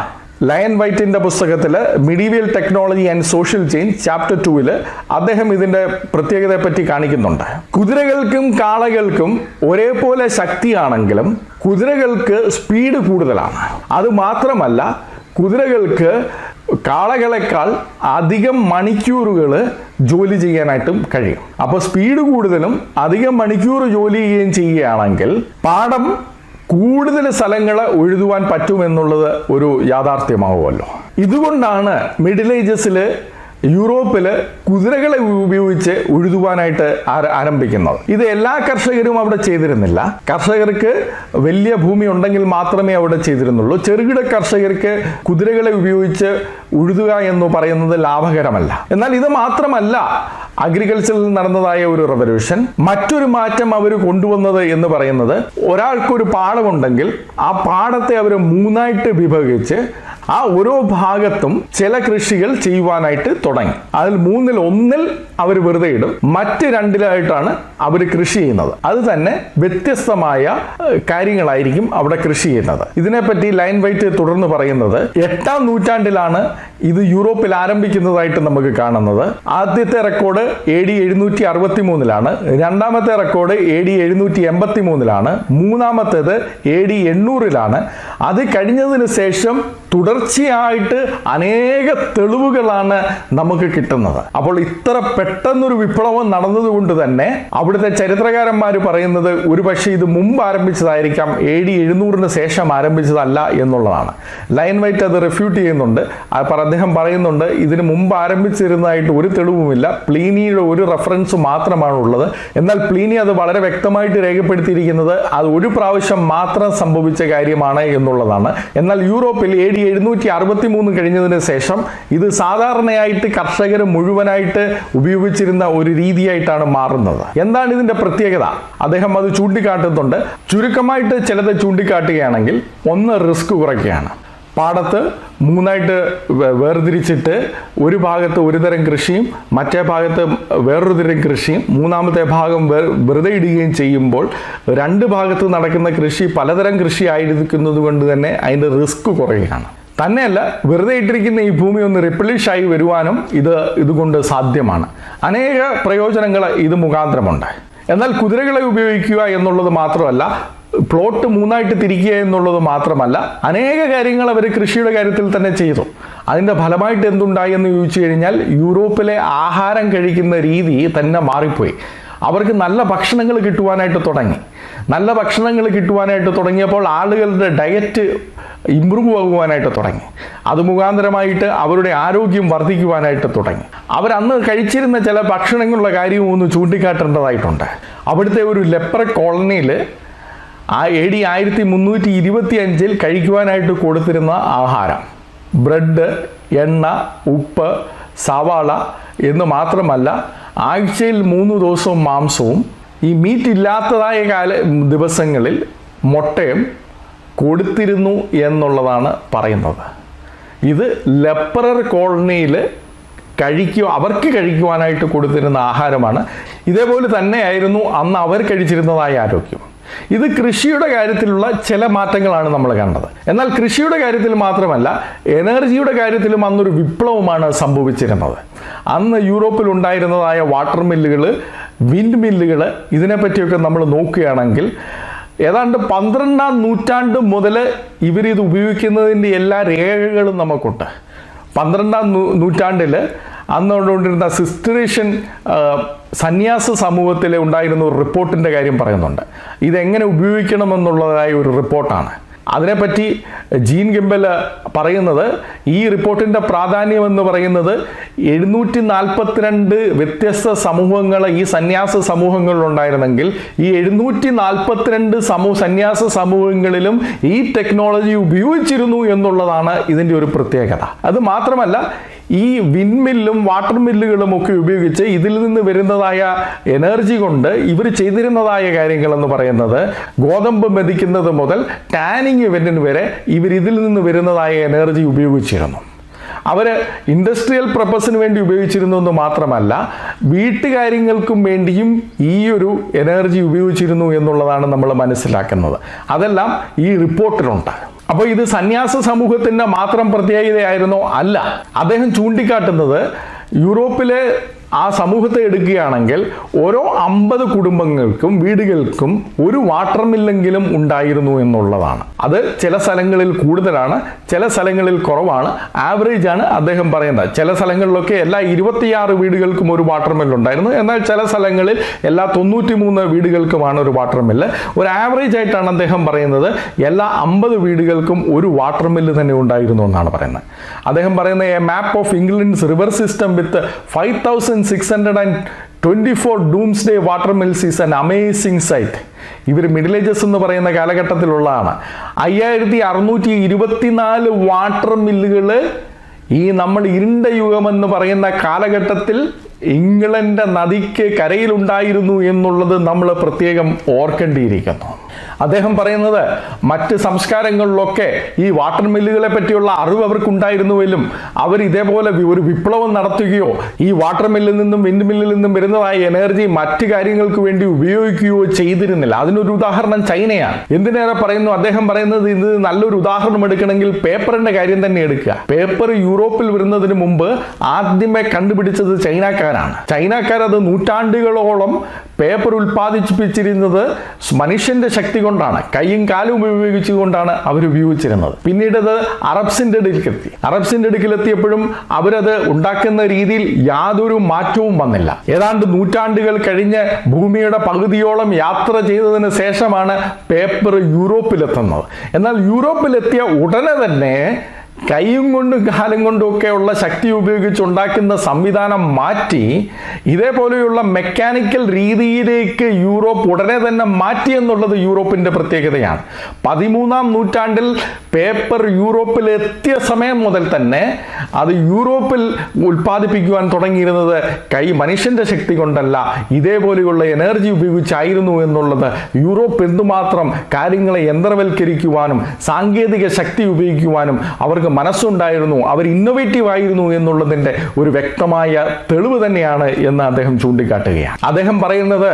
ലയൻ വൈറ്റിന്റെ പുസ്തകത്തിൽ medieval technology and social change chapter 2 അദ്ദേഹം ഇതിന്റെ പ്രത്യേകതയെ പറ്റി കാണിക്കുന്നുണ്ട്. കുതിരകൾക്കും കാളകൾക്കും ഒരേപോലെ ശക്തിയാണെങ്കിലും കുതിരകൾക്ക് സ്പീഡ് കൂടുതലാണ്. അത് മാത്രമല്ല, കുതിരകൾക്ക് കാളകളെക്കാൾ അധികം മണിക്കൂറുകൾ ജോലി ചെയ്യാനായിട്ടും കഴിയും. അപ്പോൾ സ്പീഡ് കൂടുതലും അധികം മണിക്കൂർ ജോലി ചെയ്യുകയാണെങ്കിൽ പാടം കൂടുതൽ സ്ഥലങ്ങൾ ഉഴുതുവാൻ പറ്റുമെന്നുള്ളത് ഒരു യാഥാർത്ഥ്യമാവുമല്ലോ. ഇതുകൊണ്ടാണ് മിഡിൽ ഏജസിൽ യൂറോപ്പിൽ കുതിരകളെ ഉപയോഗിച്ച് ഉഴുതുവാനായിട്ട് ആരംഭിക്കുന്നത്. ഇത് എല്ലാ കർഷകരും അവിടെ ചെയ്തിരുന്നില്ല. കർഷകർക്ക് വലിയ ഭൂമി ഉണ്ടെങ്കിൽ മാത്രമേ അവിടെ ചെയ്തിരുന്നുള്ളൂ. ചെറുകിട കർഷകർക്ക് കുതിരകളെ ഉപയോഗിച്ച് ഉഴുതുക എന്ന് പറയുന്നത് ലാഭകരമല്ല. എന്നാൽ ഇത് മാത്രമല്ല അഗ്രികൾച്ചറിൽ നടന്നതായ ഒരു റെവല്യൂഷൻ. മറ്റൊരു മാറ്റം അവർ കൊണ്ടുവന്നത് എന്ന് പറയുന്നത്, ഒരാൾക്കൊരു പാടമുണ്ടെങ്കിൽ ആ പാടത്തെ അവർ 3ആയിട്ട് വിഭജിച്ച് ആ ഓരോ ഭാഗത്തും ചില കൃഷികൾ ചെയ്യുവാനായിട്ട് തുടങ്ങി. അതിൽ 3ൽ 1 അവർ വെറുതെ ഇടും, മറ്റ് 2ലായിട്ടാണ് അവർ കൃഷി ചെയ്യുന്നത്. അത് തന്നെ വ്യത്യസ്തമായ കാര്യങ്ങളായിരിക്കും അവിടെ കൃഷി ചെയ്യുന്നത്. ഇതിനെപ്പറ്റി ലൈൻ വൈറ്റ് തുടർന്ന് പറയുന്നത് 8ാം നൂറ്റാണ്ടിലാണ് ഇത് യൂറോപ്പിൽ ആരംഭിക്കുന്നതായിട്ട് നമുക്ക് കാണുന്നത്. ആദ്യത്തെ റെക്കോർഡ് AD 763 രണ്ടാമത്തെ റെക്കോർഡ് AD 783 മൂന്നാമത്തേത് AD 800 അത് കഴിഞ്ഞതിന് ശേഷം തുടർച്ചയായിട്ട് അനേക തെളിവുകളാണ് നമുക്ക് കിട്ടുന്നത്. അപ്പോൾ ഇത്ര പെട്ടെന്നൊരു വിപ്ലവം നടന്നതുകൊണ്ട് തന്നെ അവിടുത്തെ ചരിത്രകാരന്മാർ പറയുന്നത് ഒരുപക്ഷെ ഇത് മുമ്പ് ആരംഭിച്ചതായിരിക്കാം, AD 700 ശേഷം ആരംഭിച്ചതല്ല എന്നുള്ളതാണ്. ലൈൻ വൈറ്റ് അത് റിഫ്യൂട്ട് ചെയ്യുന്നുണ്ട്. അദ്ദേഹം പറയുന്നുണ്ട് ഇതിന് മുമ്പ് ആരംഭിച്ചിരുന്നതായിട്ട് ഒരു തെളിവുമില്ല, പ്ലീനിയുടെ ഒരു റെഫറൻസ് മാത്രമാണ് ഉള്ളത്. എന്നാൽ പ്ലീനി അത് വളരെ വ്യക്തമായിട്ട് രേഖപ്പെടുത്തിയിരിക്കുന്നത് അത് ഒരു പ്രാവശ്യം മാത്രം സംഭവിച്ച കാര്യമാണ് എന്നുള്ളതാണ്. എന്നാൽ യൂറോപ്പിൽ AD 1763 കഴിഞ്ഞതിന് ശേഷം ഇത് സാധാരണയായിട്ട് കർഷകർ മുഴുവനായിട്ട് ഉപയോഗിച്ചിരുന്ന ഒരു രീതിയായിട്ടാണ് മാറുന്നത്. എന്താണ് ഇതിന്റെ പ്രത്യേകത? അദ്ദേഹം അത് ചൂണ്ടിക്കാട്ടുന്നുണ്ട്. ചുരുക്കമായിട്ട് ചിലത് ചൂണ്ടിക്കാട്ടുകയാണെങ്കിൽ, ഒന്ന് റിസ്ക് കുറയ്ക്കുകയാണ്. പാടത്ത് മൂന്നായിട്ട് വേർതിരിച്ചിട്ട് ഒരു ഭാഗത്ത് ഒരു തരം കൃഷിയും മറ്റേ ഭാഗത്ത് വേറൊരു തരം കൃഷിയും മൂന്നാമത്തെ ഭാഗം വെറുതെ ഇടുകയും ചെയ്യുമ്പോൾ രണ്ട് ഭാഗത്ത് നടക്കുന്ന കൃഷി പലതരം കൃഷി ആയിരിക്കുന്നത് കൊണ്ട് തന്നെ അതിൻ്റെ റിസ്ക് കുറയുകയാണ്. തന്നെയല്ല, വെറുതെ ഇട്ടിരിക്കുന്ന ഈ ഭൂമി ഒന്ന് റിപ്ലിഷ് ആയി വരുവാനും ഇതുകൊണ്ട് സാധ്യമാണ്. അനേക പ്രയോജനങ്ങൾ ഇത് മുഖാന്തരമുണ്ട്. എന്നാൽ കുതിരകളെ ഉപയോഗിക്കുക എന്നുള്ളത് മാത്രമല്ല, പ്ലോട്ട് മൂന്നായിട്ട് തിരിക്കുക എന്നുള്ളത് മാത്രമല്ല, അനേക കാര്യങ്ങൾ അവർ കൃഷിയുടെ കാര്യത്തിൽ തന്നെ ചെയ്തു. അതിൻ്റെ ഫലമായിട്ട് എന്തുണ്ടായി എന്ന് ചോദിച്ചു കഴിഞ്ഞാൽ, യൂറോപ്പിലെ ആഹാരം കഴിക്കുന്ന രീതി തന്നെ മാറിപ്പോയി. അവർക്ക് നല്ല ഭക്ഷണങ്ങൾ കിട്ടുവാനായിട്ട് തുടങ്ങി. നല്ല ഭക്ഷണങ്ങൾ കിട്ടുവാനായിട്ട് തുടങ്ങിയപ്പോൾ ആളുകളുടെ ഡയറ്റ് ഇമ്പ്രൂവ് ആകുവാനായിട്ട് തുടങ്ങി. അത് മുഖാന്തരമായിട്ട് അവരുടെ ആരോഗ്യം വർദ്ധിക്കുവാനായിട്ട് തുടങ്ങി. അവരന്ന് കഴിച്ചിരുന്ന ചില ഭക്ഷണങ്ങളുടെ കാര്യവും ഒന്ന് ചൂണ്ടിക്കാട്ടേണ്ടതായിട്ടുണ്ട്. അവിടുത്തെ ഒരു ലെപ്ര കോളനിയിൽ AD 1325 കഴിക്കുവാനായിട്ട് കൊടുത്തിരുന്ന ആഹാരം ബ്രെഡ്, എണ്ണ, ഉപ്പ്, സവാള എന്ന് മാത്രമല്ല, ആഴ്ചയിൽ 3 ദിവസവും മാംസവും, ഈ മീറ്റ് ഇല്ലാത്തതായ ദിവസങ്ങളിൽ മുട്ടയും കൊടുത്തിരുന്നു എന്നുള്ളതാണ് പറയുന്നത്. ഇത് ലെപ്പറർ കോളനിയിൽ അവർക്ക് കഴിക്കുവാനായിട്ട് കൊടുത്തിരുന്ന ആഹാരമാണ്. ഇതേപോലെ തന്നെയായിരുന്നു അന്ന് അവർ കഴിച്ചിരുന്നതായ ആരോഗ്യം. ഇത് കൃഷിയുടെ കാര്യത്തിലുള്ള ചില മാറ്റങ്ങളാണ് നമ്മൾ കണ്ടത്. എന്നാൽ കൃഷിയുടെ കാര്യത്തിൽ മാത്രമല്ല, എനർജിയുടെ കാര്യത്തിലും അന്നൊരു വിപ്ലവമാണ് സംഭവിച്ചിരുന്നത്. അന്ന് യൂറോപ്പിൽ ഉണ്ടായിരുന്നതായ വാട്ടർ മില്ലുകൾ, വിൻഡ് മില്ലുകൾ, ഇതിനെപ്പറ്റിയൊക്കെ നമ്മൾ നോക്കുകയാണെങ്കിൽ ഏതാണ്ട് 12ാം നൂറ്റാണ്ട് മുതൽ ഇവരിത് ഉപയോഗിക്കുന്നതിൻ്റെ എല്ലാ രേഖകളും നമുക്കുണ്ട്. 12ാം നൂറ്റാണ്ടിൽ അന്നുകൊണ്ടിരുന്ന സിസ്റ്ററേഷ്യൻ സന്യാസ സമൂഹത്തിൽ ഉണ്ടായിരുന്ന ഒരു റിപ്പോർട്ടിൻ്റെ കാര്യം പറയുന്നുണ്ട്. ഇതെങ്ങനെ ഉപയോഗിക്കണമെന്നുള്ളതായ ഒരു റിപ്പോർട്ടാണ്. അതിനെപ്പറ്റി ജീൻ ഗിംബൽ പറയുന്നത്, ഈ റിപ്പോർട്ടിൻ്റെ പ്രാധാന്യം എന്ന് പറയുന്നത് 742 വ്യത്യസ്ത സമൂഹങ്ങൾ ഈ സന്യാസ സമൂഹങ്ങളിലുണ്ടായിരുന്നെങ്കിൽ ഈ 742 സന്യാസ സമൂഹങ്ങളിലും ഈ ടെക്നോളജി ഉപയോഗിച്ചിരുന്നു എന്നുള്ളതാണ് ഇതിൻ്റെ ഒരു പ്രത്യേകത. അത് മാത്രമല്ല, ഈ വിൻമില്ലും വാട്ടർ മില്ലുകളും ഒക്കെ ഉപയോഗിച്ച് ഇതിൽ നിന്ന് വരുന്നതായ എനർജി കൊണ്ട് ഇവർ ചെയ്തിരുന്നതായ കാര്യങ്ങൾ എന്ന് പറയുന്നത്, ഗോതമ്പ് മെതിക്കുന്നത് മുതൽ ടാനിങ് ഇവന്റിന് വരെ ഇവർ ഇതിൽ നിന്ന് വരുന്നതായ എനർജി ഉപയോഗിച്ചിരുന്നു. അവർ ഇൻഡസ്ട്രിയൽ പർപ്പസിന് വേണ്ടി ഉപയോഗിച്ചിരുന്നു എന്ന് മാത്രമല്ല, വീട്ടുകാര്യങ്ങൾക്കും വേണ്ടിയും ഈ ഒരു എനർജി ഉപയോഗിച്ചിരുന്നു എന്നുള്ളതാണ് നമ്മൾ മനസ്സിലാക്കുന്നത്. അതെല്ലാം ഈ റിപ്പോർട്ടിലുണ്ട്. അപ്പോൾ ഇത് സന്യാസ സമൂഹത്തിൻ്റെ മാത്രം പ്രത്യേകതയായിരുന്നോ? അല്ല. അദ്ദേഹം ചൂണ്ടിക്കാട്ടുന്നത്, യൂറോപ്പിലെ ആ സമൂഹത്തെ എടുക്കുകയാണെങ്കിൽ ഓരോ 50 കുടുംബങ്ങൾക്കും വീടുകൾക്കും ഒരു വാട്ടർ മില്ലെങ്കിലും ഉണ്ടായിരുന്നു എന്നുള്ളതാണ്. അത് ചില സ്ഥലങ്ങളിൽ കൂടുതലാണ്, ചില സ്ഥലങ്ങളിൽ കുറവാണ്. ആവറേജ് ആണ് അദ്ദേഹം പറയുന്നത്. ചില സ്ഥലങ്ങളിലൊക്കെ എല്ലാ 26 വീടുകൾക്കും ഒരു വാട്ടർ മില്ലുണ്ടായിരുന്നു. എന്നാൽ ചില സ്ഥലങ്ങളിൽ എല്ലാ 93 വീടുകൾക്കുമാണ് ഒരു വാട്ടർ മില്ല്. ഒരു ആവറേജ് ആയിട്ടാണ് അദ്ദേഹം പറയുന്നത് എല്ലാ 50 വീടുകൾക്കും ഒരു വാട്ടർ മില്ല് തന്നെ ഉണ്ടായിരുന്നു എന്നാണ് പറയുന്നത്. അദ്ദേഹം പറയുന്നത്, a map of England's river system with 5624 Domesday water mills is an amazing sight. ഇവർ മിഡിൽ ഏജസ് എന്ന് പറയുന്ന കാലഘട്ടത്തിലുള്ളതാണ്. 5624 വാട്ടർ മില്ലുകൾ ഈ നമ്മൾ ഇരുണ്ട യുഗമെന്ന് പറയുന്ന കാലഘട്ടത്തിൽ ഇംഗ്ലണ്ട് നദിക്ക് കരയിലുണ്ടായിരുന്നു എന്നുള്ളത് നമ്മൾ പ്രത്യേകം ഓർക്കേണ്ടിയിരിക്കുന്നു. അദ്ദേഹം പറയുന്നത്, മറ്റ് സംസ്കാരങ്ങളിലൊക്കെ ഈ വാട്ടർ മില്ലുകളെ പറ്റിയുള്ള അറിവ് അവർക്കുണ്ടായിരുന്നുവെങ്കിലും അവർ ഇതേപോലെ ഒരു വിപ്ലവം നടത്തുകയോ ഈ വാട്ടർ മില്ലിൽ നിന്നും വിൻഡ് മില്ലിൽ നിന്നും വരുന്നതായ എനർജി മറ്റു കാര്യങ്ങൾക്ക് വേണ്ടി ഉപയോഗിക്കുകയോ ചെയ്തിരുന്നില്ല. അതിനൊരു ഉദാഹരണം ചൈനയാണ്. എന്തിനേറെ പറയുന്നു, അദ്ദേഹം പറയുന്നത്, ഇത് നല്ലൊരു ഉദാഹരണം എടുക്കണമെങ്കിൽ പേപ്പറിന്റെ കാര്യം തന്നെ എടുക്കുക. പേപ്പർ യൂറോപ്പിൽ വരുന്നതിന് മുമ്പ് ആദ്യമേ കണ്ടുപിടിച്ചത് ചൈനക്കാരാണ്. ചൈനക്കാർ അത് നൂറ്റാണ്ടുകളോളം പേപ്പർ ഉൽപ്പാദിപ്പിച്ചിരുന്നത് മനുഷ്യന്റെ ശക്തി കൊണ്ടാണ്, കൈയും കാലും ഉപയോഗിച്ചുകൊണ്ടാണ് അവർ ഉപയോഗിച്ചിരുന്നത്. പിന്നീട് അത് അറബ്സിന്റെ അടുക്കിലെത്തിയപ്പോഴും അവരത് ഉണ്ടാക്കുന്ന രീതിയിൽ യാതൊരു മാറ്റവും വന്നില്ല. ഏതാണ്ട് നൂറ്റാണ്ടുകൾ കഴിഞ്ഞ് ഭൂമിയുടെ പകുതിയോളം യാത്ര ചെയ്തതിന് ശേഷമാണ് പേപ്പർ യൂറോപ്പിലെത്തുന്നത്. എന്നാൽ യൂറോപ്പിലെത്തിയ ഉടനെ തന്നെ കൈയും കൊണ്ടും കാലും കൊണ്ടും ഒക്കെയുള്ള ശക്തി ഉപയോഗിച്ചുണ്ടാക്കുന്ന സംവിധാനം മാറ്റി ഇതേപോലെയുള്ള മെക്കാനിക്കൽ രീതിയിലേക്ക് യൂറോപ്പ് ഉടനെ തന്നെ മാറ്റി എന്നുള്ളത് യൂറോപ്പിൻ്റെ പ്രത്യേകതയാണ്. 13-ാം നൂറ്റാണ്ടിൽ പേപ്പർ യൂറോപ്പിൽ എത്തിയ സമയം മുതൽ തന്നെ അത് യൂറോപ്പിൽ ഉൽപ്പാദിപ്പിക്കുവാൻ തുടങ്ങിയിരുന്നത് മനുഷ്യൻ്റെ ശക്തി കൊണ്ടല്ല, ഇതേപോലെയുള്ള എനർജി ഉപയോഗിച്ചായിരുന്നു എന്നുള്ളത് യൂറോപ്പ് എന്തുമാത്രം കാര്യങ്ങളെ യന്ത്രവൽക്കരിക്കുവാനും സാങ്കേതിക ശക്തി ഉപയോഗിക്കുവാനും അവർക്ക് മനസ്സുണ്ടായിരുന്നു, അവർ ഇന്നോവേറ്റീവ് ആയിരുന്നു എന്നുള്ളതിൻ്റെ ഒരു വ്യക്തമായ തെളിവ് തന്നെയാണ് എന്ന് അദ്ദേഹം ചൂണ്ടിക്കാട്ടുകയാണ്. അദ്ദേഹം പറയുന്നത്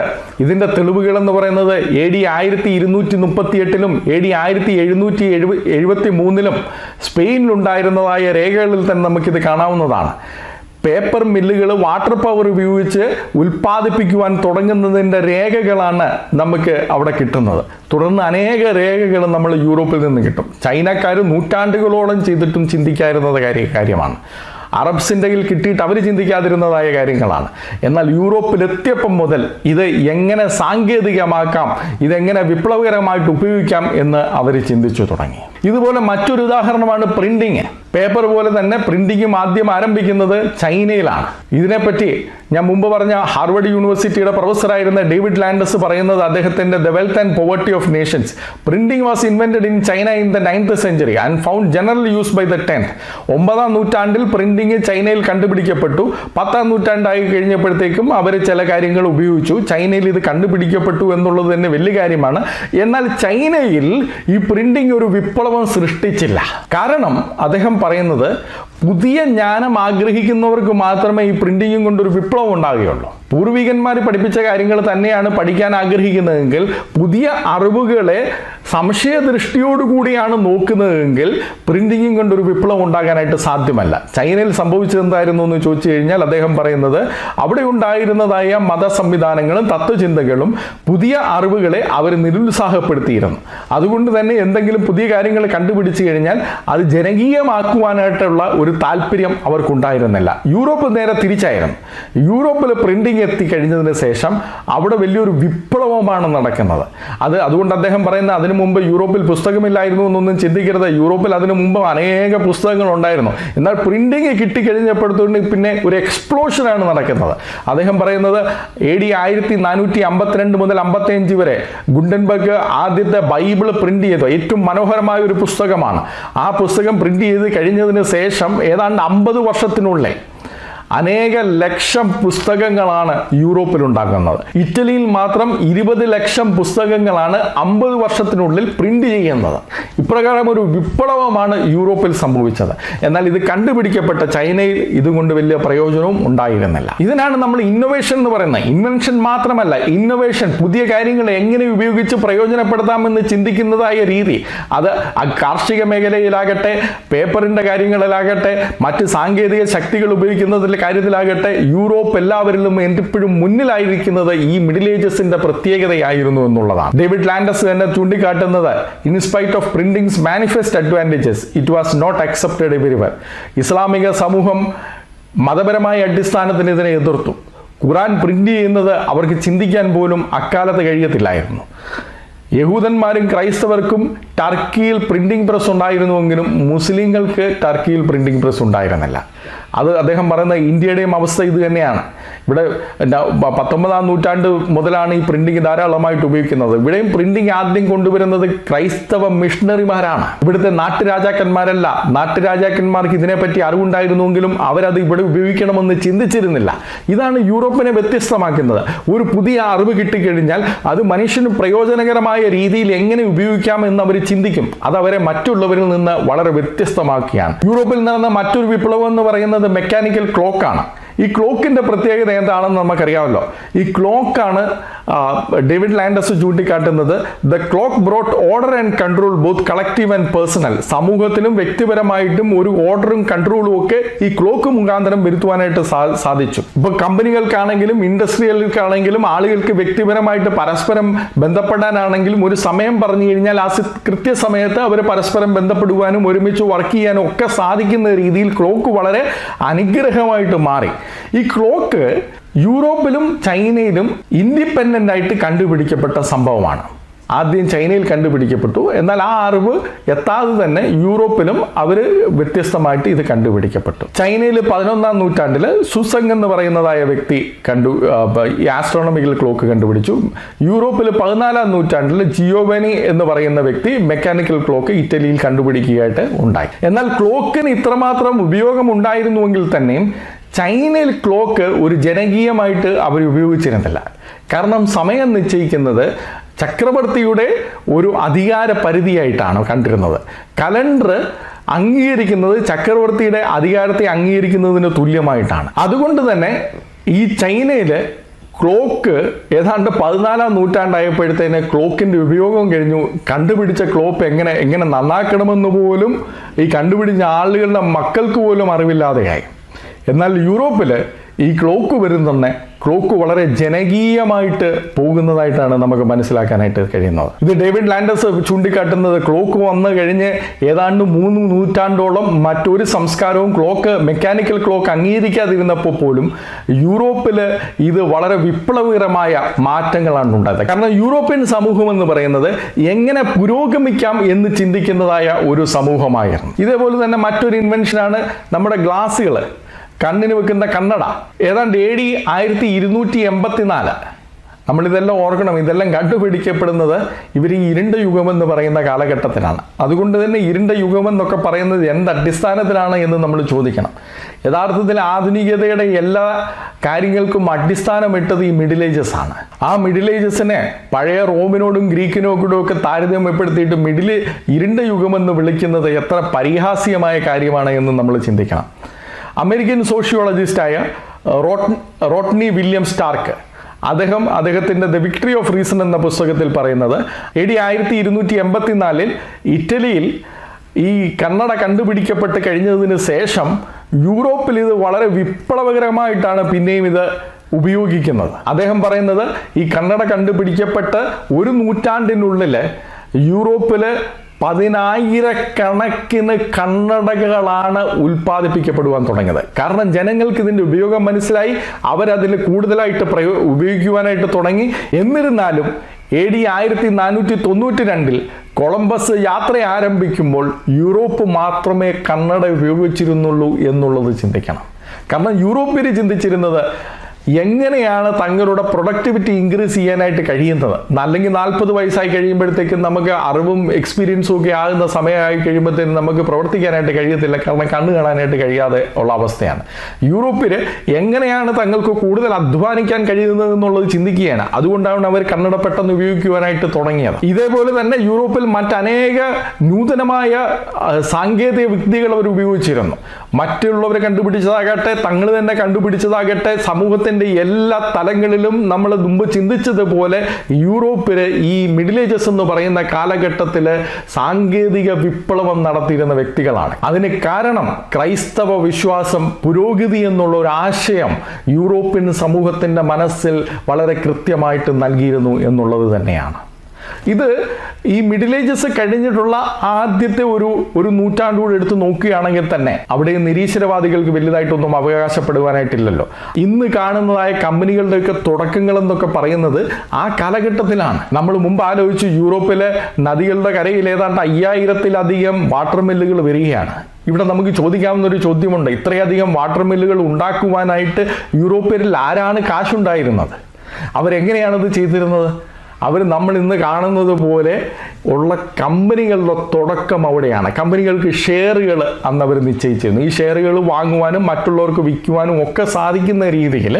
ഇതിൻ്റെ തെളിവുകൾ എന്ന് പറയുന്നത് AD 1238-ലും AD 1773-ലും സ്പെയിനിലുണ്ടായിരുന്നതായ രേഖകളിൽ തന്നെ നമുക്കിത് കാണാവുന്നതാണ്. പേപ്പർ മില്ലുകൾ വാട്ടർ പവർ ഉപയോഗിച്ച് ഉൽപ്പാദിപ്പിക്കുവാൻ തുടങ്ങുന്നതിൻ്റെ രേഖകളാണ് നമുക്ക് അവിടെ കിട്ടുന്നത്. തുടർന്ന് അനേക രേഖകൾ നമ്മൾ യൂറോപ്പിൽ നിന്ന് കിട്ടും. ചൈനക്കാർ നൂറ്റാണ്ടുകളോളം ചെയ്തിട്ടും ചിന്തിക്കാതിരുന്നത് കാര്യമാണ്. അറബ്സിൻ്റെ കയ്യിൽ കിട്ടിയിട്ട് അവർ ചിന്തിക്കാതിരുന്നതായ കാര്യങ്ങളാണ്. എന്നാൽ യൂറോപ്പിലെത്തിയപ്പം മുതൽ ഇത് എങ്ങനെ സാങ്കേതികമാക്കാം, ഇതെങ്ങനെ വിപ്ലവകരമായിട്ട് ഉപയോഗിക്കാം എന്ന് അവർ ചിന്തിച്ചു തുടങ്ങി. ഇതുപോലെ മറ്റൊരു ഉദാഹരണമാണ് പ്രിന്റിങ്. പേപ്പർ പോലെ തന്നെ പ്രിന്റിങ്ങും ആദ്യം ആരംഭിക്കുന്നത് ചൈനയിലാണ്. ഇതിനെപ്പറ്റി ഞാൻ മുമ്പ് പറഞ്ഞ ഹാർവർഡ് യൂണിവേഴ്സിറ്റിയുടെ പ്രൊഫസറായിരുന്ന ഡേവിഡ് ലാൻഡസ് പറയുന്നത് അദ്ദേഹത്തിൻ്റെ the wealth and poverty of nations, printing was invented in China in the 9th century and found generally used by the 10th. 9-ാം നൂറ്റാണ്ടിൽ പ്രിന്റിംഗ് ചൈനയിൽ കണ്ടുപിടിക്കപ്പെട്ടു. 10-ാം നൂറ്റാണ്ടായി കഴിഞ്ഞപ്പോഴത്തേക്കും അവർ ചില കാര്യങ്ങൾ ഉപയോഗിച്ചു. ചൈനയിൽ ഇത് കണ്ടുപിടിക്കപ്പെട്ടു എന്നുള്ളത് തന്നെ വലിയ കാര്യമാണ്. എന്നാൽ ചൈനയിൽ ഈ പ്രിന്റിംഗ് ഒരു വിപ്ലവം സൃഷ്ടിച്ചില്ല. കാരണം അദ്ദേഹം പറയുന്നത് പുതിയ ജ്ഞാനം ആഗ്രഹിക്കുന്നവർക്ക് മാത്രമേ ഈ പ്രിന്റിങ്ങും കൊണ്ടൊരു വിപ്ലവം ഉണ്ടാവുകയുള്ളൂ. പൂർവികന്മാർ പഠിപ്പിച്ച കാര്യങ്ങൾ തന്നെയാണ് പഠിക്കാൻ ആഗ്രഹിക്കുന്നതെങ്കിൽ, പുതിയ അറിവുകളെ സംശയദൃഷ്ടിയോടുകൂടിയാണ് നോക്കുന്നതെങ്കിൽ പ്രിന്റിങ്ങും കൊണ്ടൊരു വിപ്ലവം ഉണ്ടാകാനായിട്ട് സാധ്യമല്ല. ചൈനയിൽ സംഭവിച്ചത് എന്തായിരുന്നു എന്ന് ചോദിച്ചു കഴിഞ്ഞാൽ അദ്ദേഹം പറയുന്നത് അവിടെ ഉണ്ടായിരുന്നതായ മത സംവിധാനങ്ങളും തത്വചിന്തകളും പുതിയ അറിവുകളെ അവർ നിരുത്സാഹപ്പെടുത്തിയിരുന്നു. അതുകൊണ്ട് തന്നെ എന്തെങ്കിലും പുതിയ കാര്യങ്ങൾ കണ്ടുപിടിച്ചു കഴിഞ്ഞാൽ അത് ജനകീയമാക്കുവാനായിട്ടുള്ള ഒരു താല്പര്യം അവർക്കുണ്ടായിരുന്നില്ല. യൂറോപ്പ് നേരെ തിരിച്ചായിരുന്നു. യൂറോപ്പിൽ പ്രിന്റിംഗ് എത്തിക്കഴിഞ്ഞതിന് ശേഷം അവിടെ വലിയൊരു വിപ്ലവമാണ് നടക്കുന്നത്. അതുകൊണ്ട് അദ്ദേഹം പറയുന്ന അതിനു മുമ്പ് യൂറോപ്പിൽ പുസ്തകമില്ലായിരുന്നു എന്നൊന്നും ചിന്തിക്കരുത്. യൂറോപ്പിൽ അതിനു മുമ്പ് അനേക പുസ്തകങ്ങൾ ഉണ്ടായിരുന്നു. എന്നാൽ പ്രിന്റിംഗ് കിട്ടിക്കഴിഞ്ഞപ്പോഴത്തോണ്ട് പിന്നെ ഒരു എക്സ്പ്ലോഷനാണ് നടക്കുന്നത്. അദ്ദേഹം പറയുന്നത് AD 1452 മുതൽ 55 വരെ ഗുണ്ടൻബർഗ് ആദ്യത്തെ ബൈബിൾ പ്രിന്റ് ചെയ്തു. ഏറ്റവും മനോഹരമായ ഒരു പുസ്തകമാണ്. ആ പുസ്തകം പ്രിന്റ് ചെയ്ത് കഴിഞ്ഞതിന് ശേഷം ഏതാണ്ട് 50 വർഷത്തിനുള്ളിൽ അനേക ലക്ഷം പുസ്തകങ്ങളാണ് യൂറോപ്പിൽ ഉണ്ടാക്കുന്നത്. ഇറ്റലിയിൽ മാത്രം 20 ലക്ഷം പുസ്തകങ്ങളാണ് 50 വർഷത്തിനുള്ളിൽ പ്രിന്റ് ചെയ്യുന്നത്. ഇപ്രകാരം ഒരു വിപ്ലവമാണ് യൂറോപ്പിൽ സംഭവിച്ചത്. എന്നാൽ ഇത് കണ്ടുപിടിക്കപ്പെട്ട ചൈനയിൽ ഇതുകൊണ്ട് വലിയ പ്രയോജനവും ഉണ്ടായിരുന്നില്ല. ഇതിനാണ് നമ്മൾ ഇന്നോവേഷൻ എന്ന് പറയുന്നത്. ഇൻവെൻഷൻ മാത്രമല്ല, ഇന്നോവേഷൻ, പുതിയ കാര്യങ്ങൾ എങ്ങനെ ഉപയോഗിച്ച് പ്രയോജനപ്പെടുത്താമെന്ന് ചിന്തിക്കുന്നതായ രീതി. അത് കാർഷിക മേഖലയിലാകട്ടെ, പേപ്പറിന്റെ കാര്യങ്ങളിലാകട്ടെ, മറ്റ് സാങ്കേതിക ശക്തികൾ ഉപയോഗിക്കുന്നതിൽ കാര്യത്തിലാകട്ടെ, യൂറോപ്പ് എല്ലാവരിലും എപ്പോഴും മുന്നിലായിരിക്കുന്നത് ഈ മിഡിൽ ഏജസിന്റെ പ്രത്യേകതയായിരുന്നു എന്നുള്ളതാണ്. ഡേവിഡ് ലാൻഡസ് തന്നെ ചൂണ്ടിക്കാട്ടുന്നത് in spite of printing's manifest advantages it was not accepted everywhere. ഇസ്ലാമിക സമൂഹം മതപരമായ അടിസ്ഥാനത്തിന് ഇതിനെ എതിർത്തു. ഖുറാൻ പ്രിന്റ് ചെയ്യുന്നത് അവർക്ക് ചിന്തിക്കാൻ പോലും അക്കാലത്ത് കഴിയത്തില്ലായിരുന്നു. യഹൂദന്മാരും ക്രൈസ്തവർക്കും ടർക്കിയിൽ പ്രിന്റിംഗ് പ്രസ് ഉണ്ടായിരുന്നുവെങ്കിലും മുസ്ലിങ്ങൾക്ക് ടർക്കിയിൽ പ്രിന്റിംഗ് പ്രസ് ഉണ്ടായിരുന്നില്ല. അത് അദ്ദേഹം പറയുന്ന ഇന്ത്യയുടെയും അവസ്ഥ ഇത് തന്നെയാണ്. ഇവിടെ 19-ാം നൂറ്റാണ്ട് മുതലാണ് ഈ പ്രിന്റിംഗ് ധാരാളമായിട്ട് ഉപയോഗിക്കുന്നത്. ഇവിടെയും പ്രിന്റിംഗ് ആദ്യം കൊണ്ടുവരുന്നത് ക്രൈസ്തവ മിഷണറിമാരാണ്, ഇവിടുത്തെ നാട്ടുരാജാക്കന്മാരല്ല. നാട്ടുരാജാക്കന്മാർക്ക് ഇതിനെപ്പറ്റി അറിവുണ്ടായിരുന്നുവെങ്കിലും അവരത് ഇവിടെ ഉപയോഗിക്കണമെന്ന് ചിന്തിച്ചിരുന്നില്ല. ഇതാണ് യൂറോപ്പിനെ വ്യത്യസ്തമാക്കുന്നത്. ഒരു പുതിയ അറിവ് കിട്ടിക്കഴിഞ്ഞാൽ അത് മനുഷ്യന് പ്രയോജനകരമായ രീതിയിൽ എങ്ങനെ ഉപയോഗിക്കാം എന്ന് അവർ ചിന്തിക്കും. അത് അവരെ മറ്റുള്ളവരിൽ നിന്ന് വളരെ വ്യത്യസ്തമാക്കുകയാണ്. യൂറോപ്പിൽ നടന്ന മറ്റൊരു വിപ്ലവം എന്ന് പറയുന്നത് മെക്കാനിക്കൽ ക്ലോക്കാണ്. ഈ ക്ലോക്കിന്റെ പ്രത്യേകത എന്താണെന്ന് നമുക്കറിയാമല്ലോ. ഈ ക്ലോക്കാണ് ഡേവിഡ് ലാൻഡസ് ചൂണ്ടിക്കാട്ടുന്നത്. The clock brought order and control both collective and personal. സമൂഹത്തിലും വ്യക്തിപരമായിട്ടും ഒരു ഓർഡറും കൺട്രോളും ഒക്കെ ഈ ക്ലോക്ക് മുഖാന്തരം വരുത്തുവാനായിട്ട് സാധിച്ചു. ഇപ്പൊ കമ്പനികൾക്കാണെങ്കിലും ഇൻഡസ്ട്രികൾക്കാണെങ്കിലും ആളുകൾക്ക് വ്യക്തിപരമായിട്ട് പരസ്പരം ബന്ധപ്പെടാനാണെങ്കിലും ഒരു സമയം പറഞ്ഞു കഴിഞ്ഞാൽ ആ കൃത്യസമയത്ത് അവർ പരസ്പരം ബന്ധപ്പെടുവാനും ഒരുമിച്ച് വർക്ക് ചെയ്യാനും ഒക്കെ സാധിക്കുന്ന രീതിയിൽ ക്ലോക്ക് വളരെ അനുഗ്രഹമായിട്ട് മാറി. ഈ ക്ലോക്ക് യൂറോപ്പിലും ചൈനയിലും ഇൻഡിപെൻഡന്റ് ആയിട്ട് കണ്ടുപിടിക്കപ്പെട്ട സംഭവമാണ്. ആദ്യം ചൈനയിൽ കണ്ടുപിടിക്കപ്പെട്ടു. എന്നാൽ ആ അറിവ് എത്താതെ തന്നെ യൂറോപ്പിലും അവർ വ്യത്യസ്തമായിട്ട് ഇത് കണ്ടുപിടിക്കപ്പെട്ടു. ചൈനയിൽ 11-ാം നൂറ്റാണ്ടിൽ സുസങ് എന്ന് പറയുന്നതായ വ്യക്തി ഈ ആസ്ട്രോണമിക്കൽ ക്ലോക്ക് കണ്ടുപിടിച്ചു. യൂറോപ്പിൽ 14-ാം നൂറ്റാണ്ടിൽ ജിയോവനി എന്ന് പറയുന്ന വ്യക്തി മെക്കാനിക്കൽ ക്ലോക്ക് ഇറ്റലിയിൽ കണ്ടുപിടിക്കുകയായിട്ട് ഉണ്ടായി. എന്നാൽ ക്ലോക്കിന് ഇത്രമാത്രം ഉപയോഗം ഉണ്ടായിരുന്നുവെങ്കിൽ തന്നെയും ചൈനയിൽ ക്ലോക്ക് ഒരു ജനകീയമായിട്ട് അവർ ഉപയോഗിച്ചിരുന്നില്ല. കാരണം സമയം നിശ്ചയിക്കുന്നത് ചക്രവർത്തിയുടെ ഒരു അധികാര പരിധിയായിട്ടാണ് കണ്ടിരുന്നത്. കലണ്ടർ അംഗീകരിക്കുന്നത് ചക്രവർത്തിയുടെ അധികാരത്തെ അംഗീകരിക്കുന്നതിന് തുല്യമായിട്ടാണ്. അതുകൊണ്ട് തന്നെ ഈ ചൈനയിൽ ക്ലോക്ക് ഏതാണ്ട് 14-ാം നൂറ്റാണ്ടായപ്പോഴത്തേന് ക്ലോക്കിൻ്റെ ഉപയോഗം കഴിഞ്ഞു. കണ്ടുപിടിച്ച ക്ലോക്ക് എങ്ങനെ നന്നാക്കണമെന്ന് പോലും ഈ കണ്ടുപിടിച്ച ആളുകളുടെ മക്കൾക്ക് പോലും അറിവില്ലാതെയായി. എന്നാൽ യൂറോപ്പിൽ ഈ ക്ലോക്ക് വരും തന്നെ ക്ലോക്ക് വളരെ ജനകീയമായിട്ട് പോകുന്നതായിട്ടാണ് നമുക്ക് മനസ്സിലാക്കാനായിട്ട് കഴിയുന്നത്. ഇത് ഡേവിഡ് ലാൻഡസ് ചൂണ്ടിക്കാട്ടുന്നത് ക്ലോക്ക് വന്നു കഴിഞ്ഞ് ഏതാണ്ട് 3 നൂറ്റാണ്ടോളം മറ്റൊരു സംസ്കാരവും മെക്കാനിക്കൽ ക്ലോക്ക് അംഗീകരിക്കാതിരുന്നപ്പോൾ പോലും യൂറോപ്പിൽ ഇത് വളരെ വിപ്ലവകരമായ മാറ്റങ്ങളാണ് ഉണ്ടായത്. കാരണം യൂറോപ്യൻ സമൂഹം എന്ന് പറയുന്നത് എങ്ങനെ പുരോഗമിക്കാം എന്ന് ചിന്തിക്കുന്നതായ ഒരു സമൂഹമായിരുന്നു. ഇതേപോലെ തന്നെ മറ്റൊരു ഇൻവെൻഷനാണ് നമ്മുടെ ഗ്ലാസുകൾ, കണ്ണിന് വെക്കുന്ന കണ്ണട. ഏതാണ്ട് AD 1284. നമ്മളിതെല്ലാം ഓർക്കണം, ഇതെല്ലാം കണ്ടുപിടിക്കപ്പെടുന്നത് ഇവർ ഈ ഇരുണ്ട യുഗമെന്ന് പറയുന്ന കാലഘട്ടത്തിലാണ്. അതുകൊണ്ട് തന്നെ ഇരുണ്ട യുഗമെന്നൊക്കെ പറയുന്നത് അടിസ്ഥാനത്തിലാണ് എന്ന് നമ്മൾ ചോദിക്കണം. യഥാർത്ഥത്തിൽ ആധുനികതയുടെ എല്ലാ കാര്യങ്ങൾക്കും അടിസ്ഥാനമിട്ടത് ഈ മിഡിൽ ഏജസ് ആണ്. ആ മിഡിൽ ഏജസിനെ പഴയ റോമിനോടും ഗ്രീക്കിനോടും ഒക്കെ താരതമ്യപ്പെടുത്തിയിട്ട് ഇരുണ്ട യുഗമെന്ന് വിളിക്കുന്നത് എത്ര പരിഹാസ്യമായ കാര്യമാണ് എന്ന് നമ്മൾ ചിന്തിക്കണം. അമേരിക്കൻ സോഷ്യോളജിസ്റ്റായ റോട്ട്നി വില്യം സ്റ്റാർക്ക് അദ്ദേഹത്തിൻ്റെ ദ വിക്ടറി ഓഫ് റീസൺ എന്ന പുസ്തകത്തിൽ പറയുന്നത് AD 1284 ഇറ്റലിയിൽ ഈ കണ്ണട കണ്ടുപിടിക്കപ്പെട്ട് കഴിഞ്ഞതിന് ശേഷം യൂറോപ്പിൽ ഇത് വളരെ വിപ്ലവകരമായിട്ടാണ് പിന്നെയും ഇത് ഉപയോഗിക്കുന്നത്. അദ്ദേഹം പറയുന്നത് ഈ കണ്ണട കണ്ടുപിടിക്കപ്പെട്ട് 1 നൂറ്റാണ്ടിനുള്ളിൽ യൂറോപ്പിൽ 10,000-കണക്കിന് കണ്ണടകളാണ് ഉൽപ്പാദിപ്പിക്കപ്പെടുവാൻ തുടങ്ങിയത്. കാരണം ജനങ്ങൾക്ക് ഇതിൻ്റെ ഉപയോഗം മനസ്സിലായി, അവരതിൽ കൂടുതലായിട്ട് ഉപയോഗിക്കുവാനായിട്ട് തുടങ്ങി. എന്നിരുന്നാലും AD 1492 കൊളംബസ് യാത്ര ആരംഭിക്കുമ്പോൾ യൂറോപ്പ് മാത്രമേ കണ്ണട ഉപയോഗിച്ചിരുന്നുള്ളൂ എന്നുള്ളത് ചിന്തിക്കണം. കാരണം യൂറോപ്യർ ചിന്തിച്ചിരുന്നത് എങ്ങനെയാണ് തങ്ങളുടെ പ്രൊഡക്ടിവിറ്റി ഇൻക്രീസ് ചെയ്യാനായിട്ട് കഴിയുന്നത്. അല്ലെങ്കിൽ 40 വയസ്സായി കഴിയുമ്പോഴത്തേക്കും നമുക്ക് അറിവും എക്സ്പീരിയൻസും ഒക്കെ ആകുന്ന സമയമായി കഴിയുമ്പോഴത്തേക്കും നമുക്ക് പ്രവർത്തിക്കാനായിട്ട് കഴിയത്തില്ല. കാരണം കണ്ണ് കാണാനായിട്ട് കഴിയാതെ ഉള്ള അവസ്ഥയാണ്. യൂറോപ്പിൽ എങ്ങനെയാണ് തങ്ങൾക്ക് കൂടുതൽ അധ്വാനിക്കാൻ കഴിയുന്നത് എന്നുള്ളത് ചിന്തിക്കുകയാണ്. അതുകൊണ്ടാണ് അവർ കണ്ണട പെട്ടെന്ന് ഉപയോഗിക്കുവാനായിട്ട് തുടങ്ങിയത്. ഇതേപോലെ തന്നെ യൂറോപ്പിൽ മറ്റനേക നൂതനമായ സാങ്കേതിക വിദ്യകൾ അവർ ഉപയോഗിച്ചിരുന്നു. മറ്റുള്ളവർ കണ്ടുപിടിച്ചതാകട്ടെ, തങ്ങൾ തന്നെ കണ്ടുപിടിച്ചതാകട്ടെ, സമൂഹത്തിൽ എല്ലാ തലങ്ങളിലും നമ്മൾ മുമ്പ് ചിന്തിച്ചതുപോലെ യൂറോപ്പിൽ ഈ മിഡിൽ ഏജസ് എന്ന് പറയുന്ന കാലഘട്ടത്തിൽ സാങ്കേതിക വിപ്ലവം നടത്തിയിരുന്ന വ്യക്തികളാണ്. അതിന് കാരണം ക്രൈസ്തവ വിശ്വാസം, പുരോഗതി എന്നുള്ള ഒരു ആശയം യൂറോപ്യൻ സമൂഹത്തിൻ്റെ മനസ്സിൽ വളരെ കൃത്യമായിട്ട് നൽകിയിരുന്നു എന്നുള്ളത് തന്നെയാണ്. ഇത് ഈ മിഡിൽ ഏജസ് കഴിഞ്ഞിട്ടുള്ള ആദ്യത്തെ ഒരു നൂറ്റാണ്ടുകൂടെ എടുത്ത് നോക്കുകയാണെങ്കിൽ തന്നെ അവിടെ നിരീശ്വരവാദികൾക്ക് വലുതായിട്ടൊന്നും അവകാശപ്പെടുവാനായിട്ടില്ലല്ലോ. ഇന്ന് കാണുന്നതായ കമ്പനികളുടെയൊക്കെ തുടക്കങ്ങൾ എന്നൊക്കെ പറയുന്നത് ആ കാലഘട്ടത്തിലാണ്. നമ്മൾ മുമ്പ് ആലോചിച്ചു, യൂറോപ്പിലെ നദികളുടെ കരയിൽ ഏതാണ്ട് 5000-ലധികം വാട്ടർ മില്ലുകൾ വരികയാണ്. ഇവിടെ നമുക്ക് ചോദിക്കാവുന്ന ഒരു ചോദ്യമുണ്ട്, ഇത്രയധികം വാട്ടർ മില്ലുകൾ ഉണ്ടാക്കുവാനായിട്ട് യൂറോപ്യരിൽ ആരാണ് കാശുണ്ടായിരുന്നത്? അവരെങ്ങനെയാണത് ചെയ്തിരുന്നത്? അവർ നമ്മൾ ഇന്ന് കാണുന്നത് പോലെ ഉള്ള കമ്പനികളുടെ തുടക്കം അവിടെയാണ്. കമ്പനികൾക്ക് ഷെയറുകൾ അന്ന് അവർ നിശ്ചയിച്ചിരുന്നു. ഈ ഷെയറുകൾ വാങ്ങുവാനും മറ്റുള്ളവർക്ക് വിൽക്കുവാനും ഒക്കെ സാധിക്കുന്ന രീതിയിൽ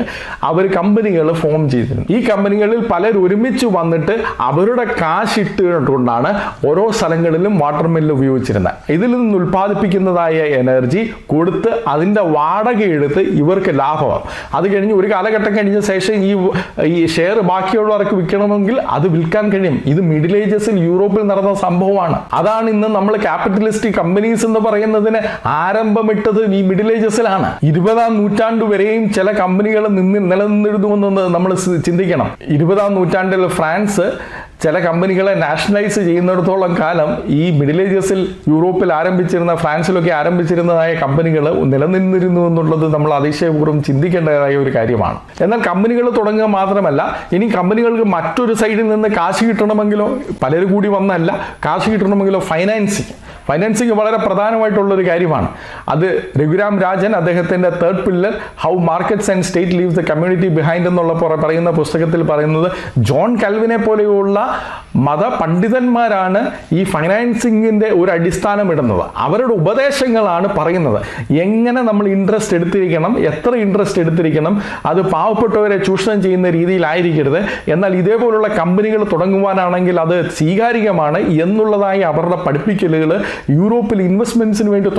അവർ കമ്പനികൾ ഫോം ചെയ്തിരുന്നു. ഈ കമ്പനികളിൽ പലരും ഒരുമിച്ച് വന്നിട്ട് അവരുടെ കാശിട്ടുകൊണ്ടാണ് ഓരോ സ്ഥലങ്ങളിലും വാട്ടർ മില്ല് ഉപയോഗിച്ചിരുന്നത്. ഇതിൽ നിന്ന് ഉൽപ്പാദിപ്പിക്കുന്നതായ എനർജി കൊടുത്ത് അതിൻ്റെ വാടക എടുത്ത് ഇവർക്ക് ലാഭമാണ്. അത് കഴിഞ്ഞ് ഒരു കാലഘട്ടം കഴിഞ്ഞ ശേഷം ഈ ഷെയർ ബാക്കിയുള്ളവർക്ക് വിൽക്കണമെങ്കിൽ അത് വിൽക്കാൻ കഴിയും. ഇത് മിഡിൽ ഏജസിൽ യൂറോപ്പിൽ നടന്ന സംഭവമാണ്. അതാണ് ഇന്ന് നമ്മൾ ക്യാപിറ്റലിസ്റ്റിക് കമ്പനീസ് എന്ന് പറയുന്നതിന് ആരംഭമിട്ടത് ഈ മിഡിൽ ഏജസിലാണ്. 20-ാം നൂറ്റാണ്ട് വരെയും ചില കമ്പനികൾ നിലനിന്നിരുന്നുവെന്ന് നമ്മൾ ചിന്തിക്കണം. 20-ാം നൂറ്റാണ്ടിൽ ഫ്രാൻസ് ചില കമ്പനികളെ നാഷണലൈസ് ചെയ്യുന്നിടത്തോളം കാലം ഈ മിഡിൽ ഏജസിൽ യൂറോപ്പിൽ ആരംഭിച്ചിരുന്ന, ഫ്രാൻസിലൊക്കെ ആരംഭിച്ചിരുന്നതായ കമ്പനികൾ നിലനിന്നിരുന്നു എന്നുള്ളത് നമ്മൾ അതിശയപൂർവ്വം ചിന്തിക്കേണ്ടതായ ഒരു കാര്യമാണ്. എന്നാൽ കമ്പനികൾ തുടങ്ങുക മാത്രമല്ല, ഇനി കമ്പനികൾക്ക് മറ്റൊരു സൈഡിൽ നിന്ന് കാശ് കിട്ടണമെങ്കിലോ, പലരും കൂടി വന്നല്ല, കാശ് കിട്ടണമെങ്കിലോ ഫൈനാൻസിങ് വളരെ പ്രധാനമായിട്ടുള്ളൊരു കാര്യമാണ്. അത് രഘുരാം രാജൻ അദ്ദേഹത്തിൻ്റെ third pillar how markets and state leave the community behind എന്നുള്ള പറയുന്ന പുസ്തകത്തിൽ പറയുന്നത്, ജോൺ കൽവിനെ പോലെയുള്ള മത പണ്ഡിതന്മാരാണ് ഈ ഫൈനാൻസിങ്ങിൻ്റെ ഒരു അടിസ്ഥാനം ഇടുന്നത്. അവരുടെ ഉപദേശങ്ങളാണ് പറയുന്നത് എങ്ങനെ നമ്മൾ ഇൻട്രസ്റ്റ് എടുത്തിരിക്കണം, എത്ര ഇൻട്രസ്റ്റ് എടുത്തിരിക്കണം, അത് പാവപ്പെട്ടവരെ ചൂഷണം ചെയ്യുന്ന രീതിയിലായിരിക്കരുത്, എന്നാൽ ഇതേപോലുള്ള കമ്പനികൾ തുടങ്ങുവാനാണെങ്കിൽ അത് സ്വീകാര്യമാണ് എന്നുള്ളതായി അവരുടെ പഠിപ്പിക്കലുകൾ യൂറോപ്പിൽ ഇൻവെസ്റ്റ്മെന്റ്സിന് വേണ്ടി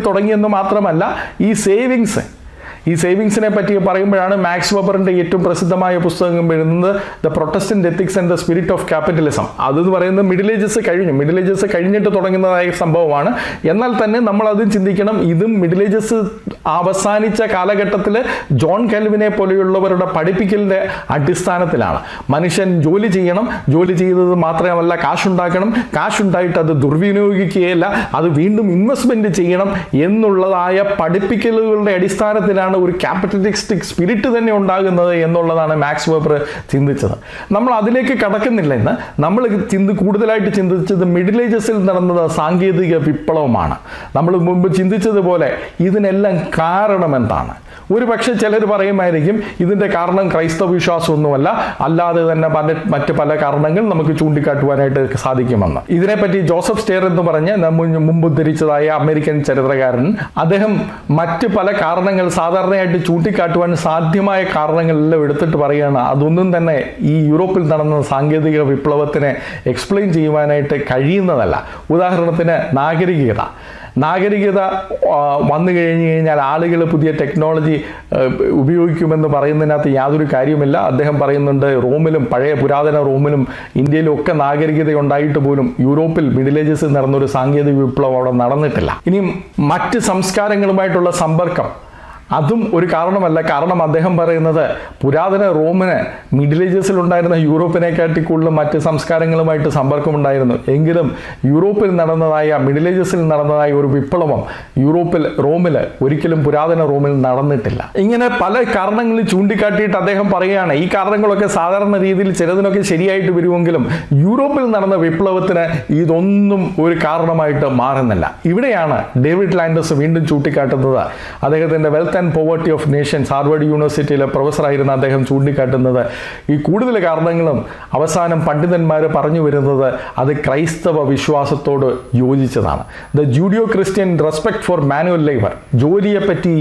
തുടങ്ങിയെന്ന് മാത്രമല്ല, ഈ സേവിങ്സിനെ പറ്റി പറയുമ്പോഴാണ് മാക്സ് വെബറിന്റെ ഏറ്റവും പ്രസിദ്ധമായ പുസ്തകം എഴുതുന്നത് the Protestant ethics and the spirit of capitalism. അതെന്ന് പറയുന്നത് മിഡിൽ ഏജസ് കഴിഞ്ഞിട്ട് തുടങ്ങുന്നതായ സംഭവമാണ്. എന്നാൽ തന്നെ നമ്മൾ അത് ചിന്തിക്കണം, ഇതും മിഡിൽ ഏജസ് അവസാനിച്ച കാലഘട്ടത്തിൽ ജോൺ കെൽവിനെ പോലെയുള്ളവരുടെ പഠിപ്പിക്കലിന്റെ അടിസ്ഥാനത്തിലാണ്. മനുഷ്യൻ ജോലി ചെയ്യണം, ജോലി ചെയ്തത് മാത്രമല്ല കാശുണ്ടാക്കണം, കാശുണ്ടായിട്ട് അത് ദുർവിനിയോഗിക്കുകയല്ല, അത് വീണ്ടും ഇൻവെസ്റ്റ്മെന്റ് ചെയ്യണം എന്നുള്ളതായ പഠിപ്പിക്കലുകളുടെ അടിസ്ഥാനത്തിലാണ് ഒരു ക്യാപിറ്റലിസ്റ്റിക് സ്പിരിറ്റ് തന്നെ ഉണ്ടാകുന്നത് എന്നുള്ളതാണ് മാക്സ് വെബർ ചിന്തിച്ചത്. നമ്മൾ അതിലേക്ക് കടക്കുന്നില്ല. ഇന്ന് നമ്മൾ കൂടുതലായിട്ട് ചിന്തിച്ചത് മിഡിൽ ഏജസിൽ നടന്നത് സാങ്കേതിക വിപ്ലവമാണ്. നമ്മൾ മുമ്പ് ചിന്തിച്ചതുപോലെ ഇതിനെല്ലാം കാരണം എന്താണ്? ഒരു പക്ഷേ ചിലർ പറയുമായിരിക്കും ഇതിൻ്റെ കാരണം ക്രൈസ്തവ വിശ്വാസമൊന്നുമല്ല, അല്ലാതെ തന്നെ മറ്റ് പല കാരണങ്ങൾ നമുക്ക് ചൂണ്ടിക്കാട്ടുവാനായിട്ട് സാധിക്കുമെന്ന്. ഇതിനെപ്പറ്റി ജോസഫ് സ്റ്റെയർ എന്ന് പറഞ്ഞ് മുമ്പ് ഉദ്ധരിച്ചതായ അമേരിക്കൻ ചരിത്രകാരൻ, അദ്ദേഹം മറ്റ് പല കാരണങ്ങൾ സാധാരണയായിട്ട് ചൂണ്ടിക്കാട്ടുവാൻ സാധ്യമായ കാരണങ്ങളെല്ലാം എടുത്തിട്ട് പറയുകയാണ്, അതൊന്നും തന്നെ ഈ യൂറോപ്പിൽ നടന്ന സാങ്കേതിക വിപ്ലവത്തിനെ എക്സ്പ്ലെയിൻ ചെയ്യുവാനായിട്ട് കഴിയുന്നതല്ല. ഉദാഹരണത്തിന് നാഗരികത വന്നു കഴിഞ്ഞാൽ ആളുകൾ പുതിയ ടെക്നോളജി ഉപയോഗിക്കുമെന്ന് പറയുന്നതിനകത്ത് യാതൊരു കാര്യമില്ല. അദ്ദേഹം പറയുന്നുണ്ട്, പഴയ പുരാതന റോമിലും ഇന്ത്യയിലും ഒക്കെ നാഗരികത ഉണ്ടായിട്ട് പോലും യൂറോപ്പിൽ മിഡിൽ ഏജസിൽ നടന്നൊരു സാങ്കേതിക വിപ്ലവം അവിടെ നടന്നിട്ടില്ല. ഇനിയും മറ്റ് സംസ്കാരങ്ങളുമായിട്ടുള്ള സമ്പർക്കം അതും ഒരു കാരണമല്ല. കാരണം അദ്ദേഹം പറയുന്നത് പുരാതന റോമിന് മിഡിൽ ഏജസിൽ ഉണ്ടായിരുന്ന യൂറോപ്പിനെക്കാട്ടി കൂടുതൽ മറ്റ് സംസ്കാരങ്ങളുമായിട്ട് സമ്പർക്കമുണ്ടായിരുന്നു. എങ്കിലും മിഡിൽ ഏജസിൽ നടന്നതായ ഒരു വിപ്ലവം റോമിൽ ഒരിക്കലും പുരാതന റോമിൽ നടന്നിട്ടില്ല. ഇങ്ങനെ പല കാരണങ്ങളിൽ ചൂണ്ടിക്കാട്ടിയിട്ട് അദ്ദേഹം പറയുകയാണ്, ഈ കാരണങ്ങളൊക്കെ സാധാരണ രീതിയിൽ ചിലതിനൊക്കെ ശരിയായിട്ട് വരുമെങ്കിലും യൂറോപ്പിൽ നടന്ന വിപ്ലവത്തിന് ഇതൊന്നും ഒരു കാരണമായിട്ട് മാറുന്നില്ല. ഇവിടെയാണ് ഡേവിഡ് ലാൻഡേഴ്സ് വീണ്ടും ചൂണ്ടിക്കാട്ടുന്നത്. അദ്ദേഹത്തിൻ്റെ wealth and poverty of Nations Harvard യൂണിവേഴ്സിറ്റിയിലെ പ്രൊഫസറായിരുന്ന അദ്ദേഹം ചൂണ്ടിക്കാട്ടുന്നത്, ഈ കൂടുതൽ കാരണങ്ങളും അവസാനം പണ്ഡിതന്മാർ പറഞ്ഞു വരുന്നത് അത് ക്രൈസ്തവ വിശ്വാസത്തോട് യോജിച്ചതാണ്. The Judeo Christian respect for manual labour, ജോലിയെപ്പറ്റി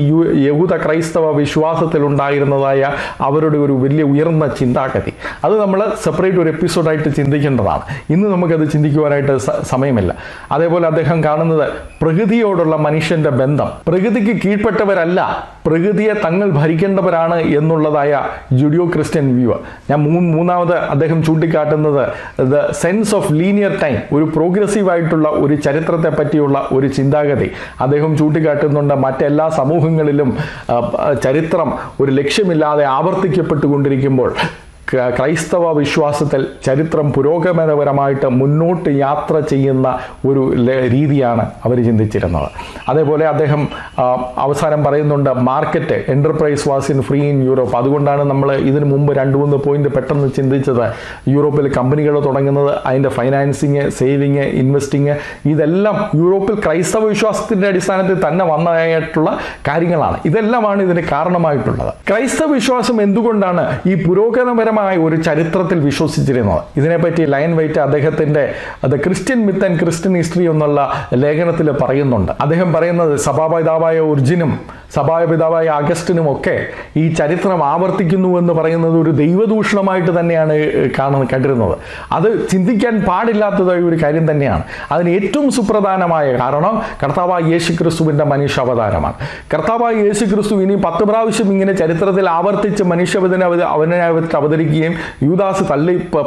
യഹൂദ ക്രൈസ്തവ വിശ്വാസത്തിൽ ഉണ്ടായിരുന്നതായ അവരുടെ ഒരു വലിയ ഉയർന്ന ചിന്താഗതി, അത് നമ്മൾ സെപ്പറേറ്റ് ഒരു എപ്പിസോഡായിട്ട് ചിന്തിക്കേണ്ടതാണ്. ഇന്ന് നമുക്കത് ചിന്തിക്കുവാനായിട്ട് സമയമില്ല. അതേപോലെ അദ്ദേഹം കാണുന്നത് പ്രകൃതിയോടുള്ള മനുഷ്യന്റെ ബന്ധം, പ്രകൃതിക്ക് കീഴ്പ്പെട്ടവരല്ല, പ്രകൃതിയെ തങ്ങൾ ഭരിക്കേണ്ടവരാണ് എന്നുള്ളതായ ജുഡിയോ ക്രിസ്ത്യൻ വ്യൂ. മൂന്നാമത് അദ്ദേഹം ചൂണ്ടിക്കാട്ടുന്നത് the sense of linear time, ഒരു പ്രോഗ്രസീവ് ആയിട്ടുള്ള ഒരു ചരിത്രത്തെ പറ്റിയുള്ള ഒരു ചിന്താഗതി അദ്ദേഹം ചൂണ്ടിക്കാട്ടുന്നുണ്ട്. മറ്റെല്ലാ സമൂഹങ്ങളിലും ചരിത്രം ഒരു ലക്ഷ്യമില്ലാതെ ആവർത്തിക്കപ്പെട്ടുകൊണ്ടിരിക്കുമ്പോൾ ക്രൈസ്തവ വിശ്വാസത്തിൽ ചരിത്രം പുരോഗമനപരമായിട്ട് മുന്നോട്ട് യാത്ര ചെയ്യുന്ന ഒരു രീതിയാണ് അവർ ചിന്തിച്ചിരുന്നത്. അതേപോലെ അദ്ദേഹം അവസാനം പറയുന്നുണ്ട്, market enterprise was in free in Europe. അതുകൊണ്ടാണ് നമ്മൾ ഇതിനു മുമ്പ് 2-3 പോയിന്റ് പെട്ടെന്ന് ചിന്തിച്ചത്. യൂറോപ്പിൽ കമ്പനികൾ തുടങ്ങുന്നത്, അതിൻ്റെ ഫൈനാൻസിങ്, സേവിങ്, ഇൻവെസ്റ്റിങ്, ഇതെല്ലാം യൂറോപ്പിൽ ക്രൈസ്തവ വിശ്വാസത്തിൻ്റെ അടിസ്ഥാനത്തിൽ തന്നെ വന്നതായിട്ടുള്ള കാര്യങ്ങളാണ്. ഇതെല്ലാമാണ് ഇതിന് കാരണമായിട്ടുള്ളത്. ക്രൈസ്തവ വിശ്വാസം എന്തുകൊണ്ടാണ് ഈ പുരോഗമനപരമായ ഒരു ചരിത്രത്തിൽ വിശ്വസിച്ചിരുന്നത്? ഇതിനെപ്പറ്റി ലയൺ വൈറ്റ് അദ്ദേഹത്തിൻ്റെ the Christian myth and Christian history എന്നുള്ള ലേഖനത്തിൽ പറയുന്നുണ്ട്. അദ്ദേഹം പറയുന്നത് സഭാപിതാവായ ഒർജിനും സഭാപിതാവായ അഗസ്റ്റിനും ഒക്കെ ഈ ചരിത്രം ആവർത്തിക്കുന്നു എന്ന് പറയുന്നത് ഒരു ദൈവദൂഷണമായിട്ട് തന്നെയാണ് കണ്ടിരുന്നത്. അത് ചിന്തിക്കാൻ പാടില്ലാത്തതായ ഒരു കാര്യം തന്നെയാണ്. അതിന് ഏറ്റവും സുപ്രധാനമായ കാരണം കർത്താവായ യേശുക്രിസ്തുവിൻ്റെ മനുഷ്യാവതാരമാണ്. കർത്താവായ യേശുക്രിസ്തു ഇനി 10 പ്രാവശ്യം ഇങ്ങനെ ചരിത്രത്തിൽ ആവർത്തിച്ച് അവനെ അവതരിക്കും തള്ളിക്കളയുകയും യൂദാസ്